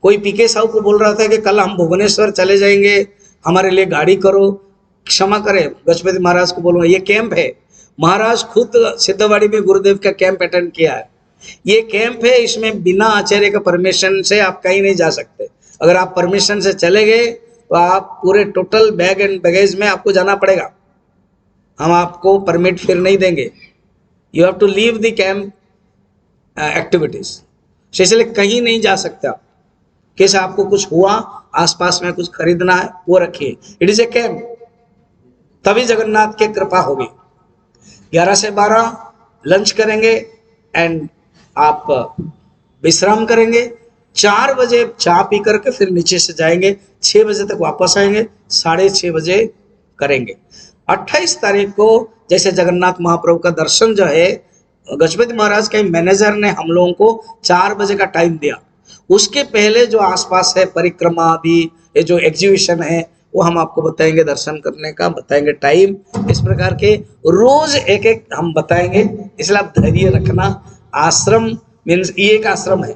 कोई पीके साहब को बोल रहा था कि कल हम भुवनेश्वर चले जाएंगे, हमारे लिए गाड़ी करो। क्षमा करें, गजपति महाराज को बोलूँगा, ये कैंप है। महाराज खुद सिद्धवाड़ी में गुरुदेव का कैंप अटेंड किया है। ये कैंप है, इसमें बिना आचार्य का परमिशन से आप कहीं नहीं जा सकते। अगर आप परमिशन से चले गए तो आप पूरे टोटल बैग एंड बैगेज में आपको जाना पड़ेगा, हम आपको परमिट फिर नहीं देंगे। You have to leave the camp activities. इसलिए कहीं नहीं जा सकते आप। कैसे आपको कुछ हुआ, आसपास में कुछ खरीदना है, वो रखिए, इट इज ए कैंप, तभी जगन्नाथ की कृपा होगी। 11 से 12 लंच करेंगे एंड आप विश्राम करेंगे। 4 बजे चाय पी करके फिर नीचे से जाएंगे, 6 बजे तक वापस आएंगे, 6:30 बजे करेंगे। 28 तारीख को जैसे जगन्नाथ महाप्रभु का दर्शन जो है, गजपति महाराज के मैनेजर ने हम लोगों को 4 बजे का टाइम दिया। उसके पहले जो आसपास है परिक्रमा आदि, ये जो एग्जीबिशन है, वो हम आपको बताएंगे, दर्शन करने का बताएंगे टाइम। इस प्रकार के रोज एक एक हम बताएंगे, इसलिए आप धैर्य रखना। आश्रम मीन्स ये एक आश्रम है,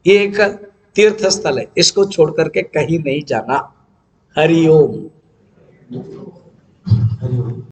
ये एक तीर्थ स्थल है, इसको छोड़ करके कहीं नहीं जाना। हरिओम।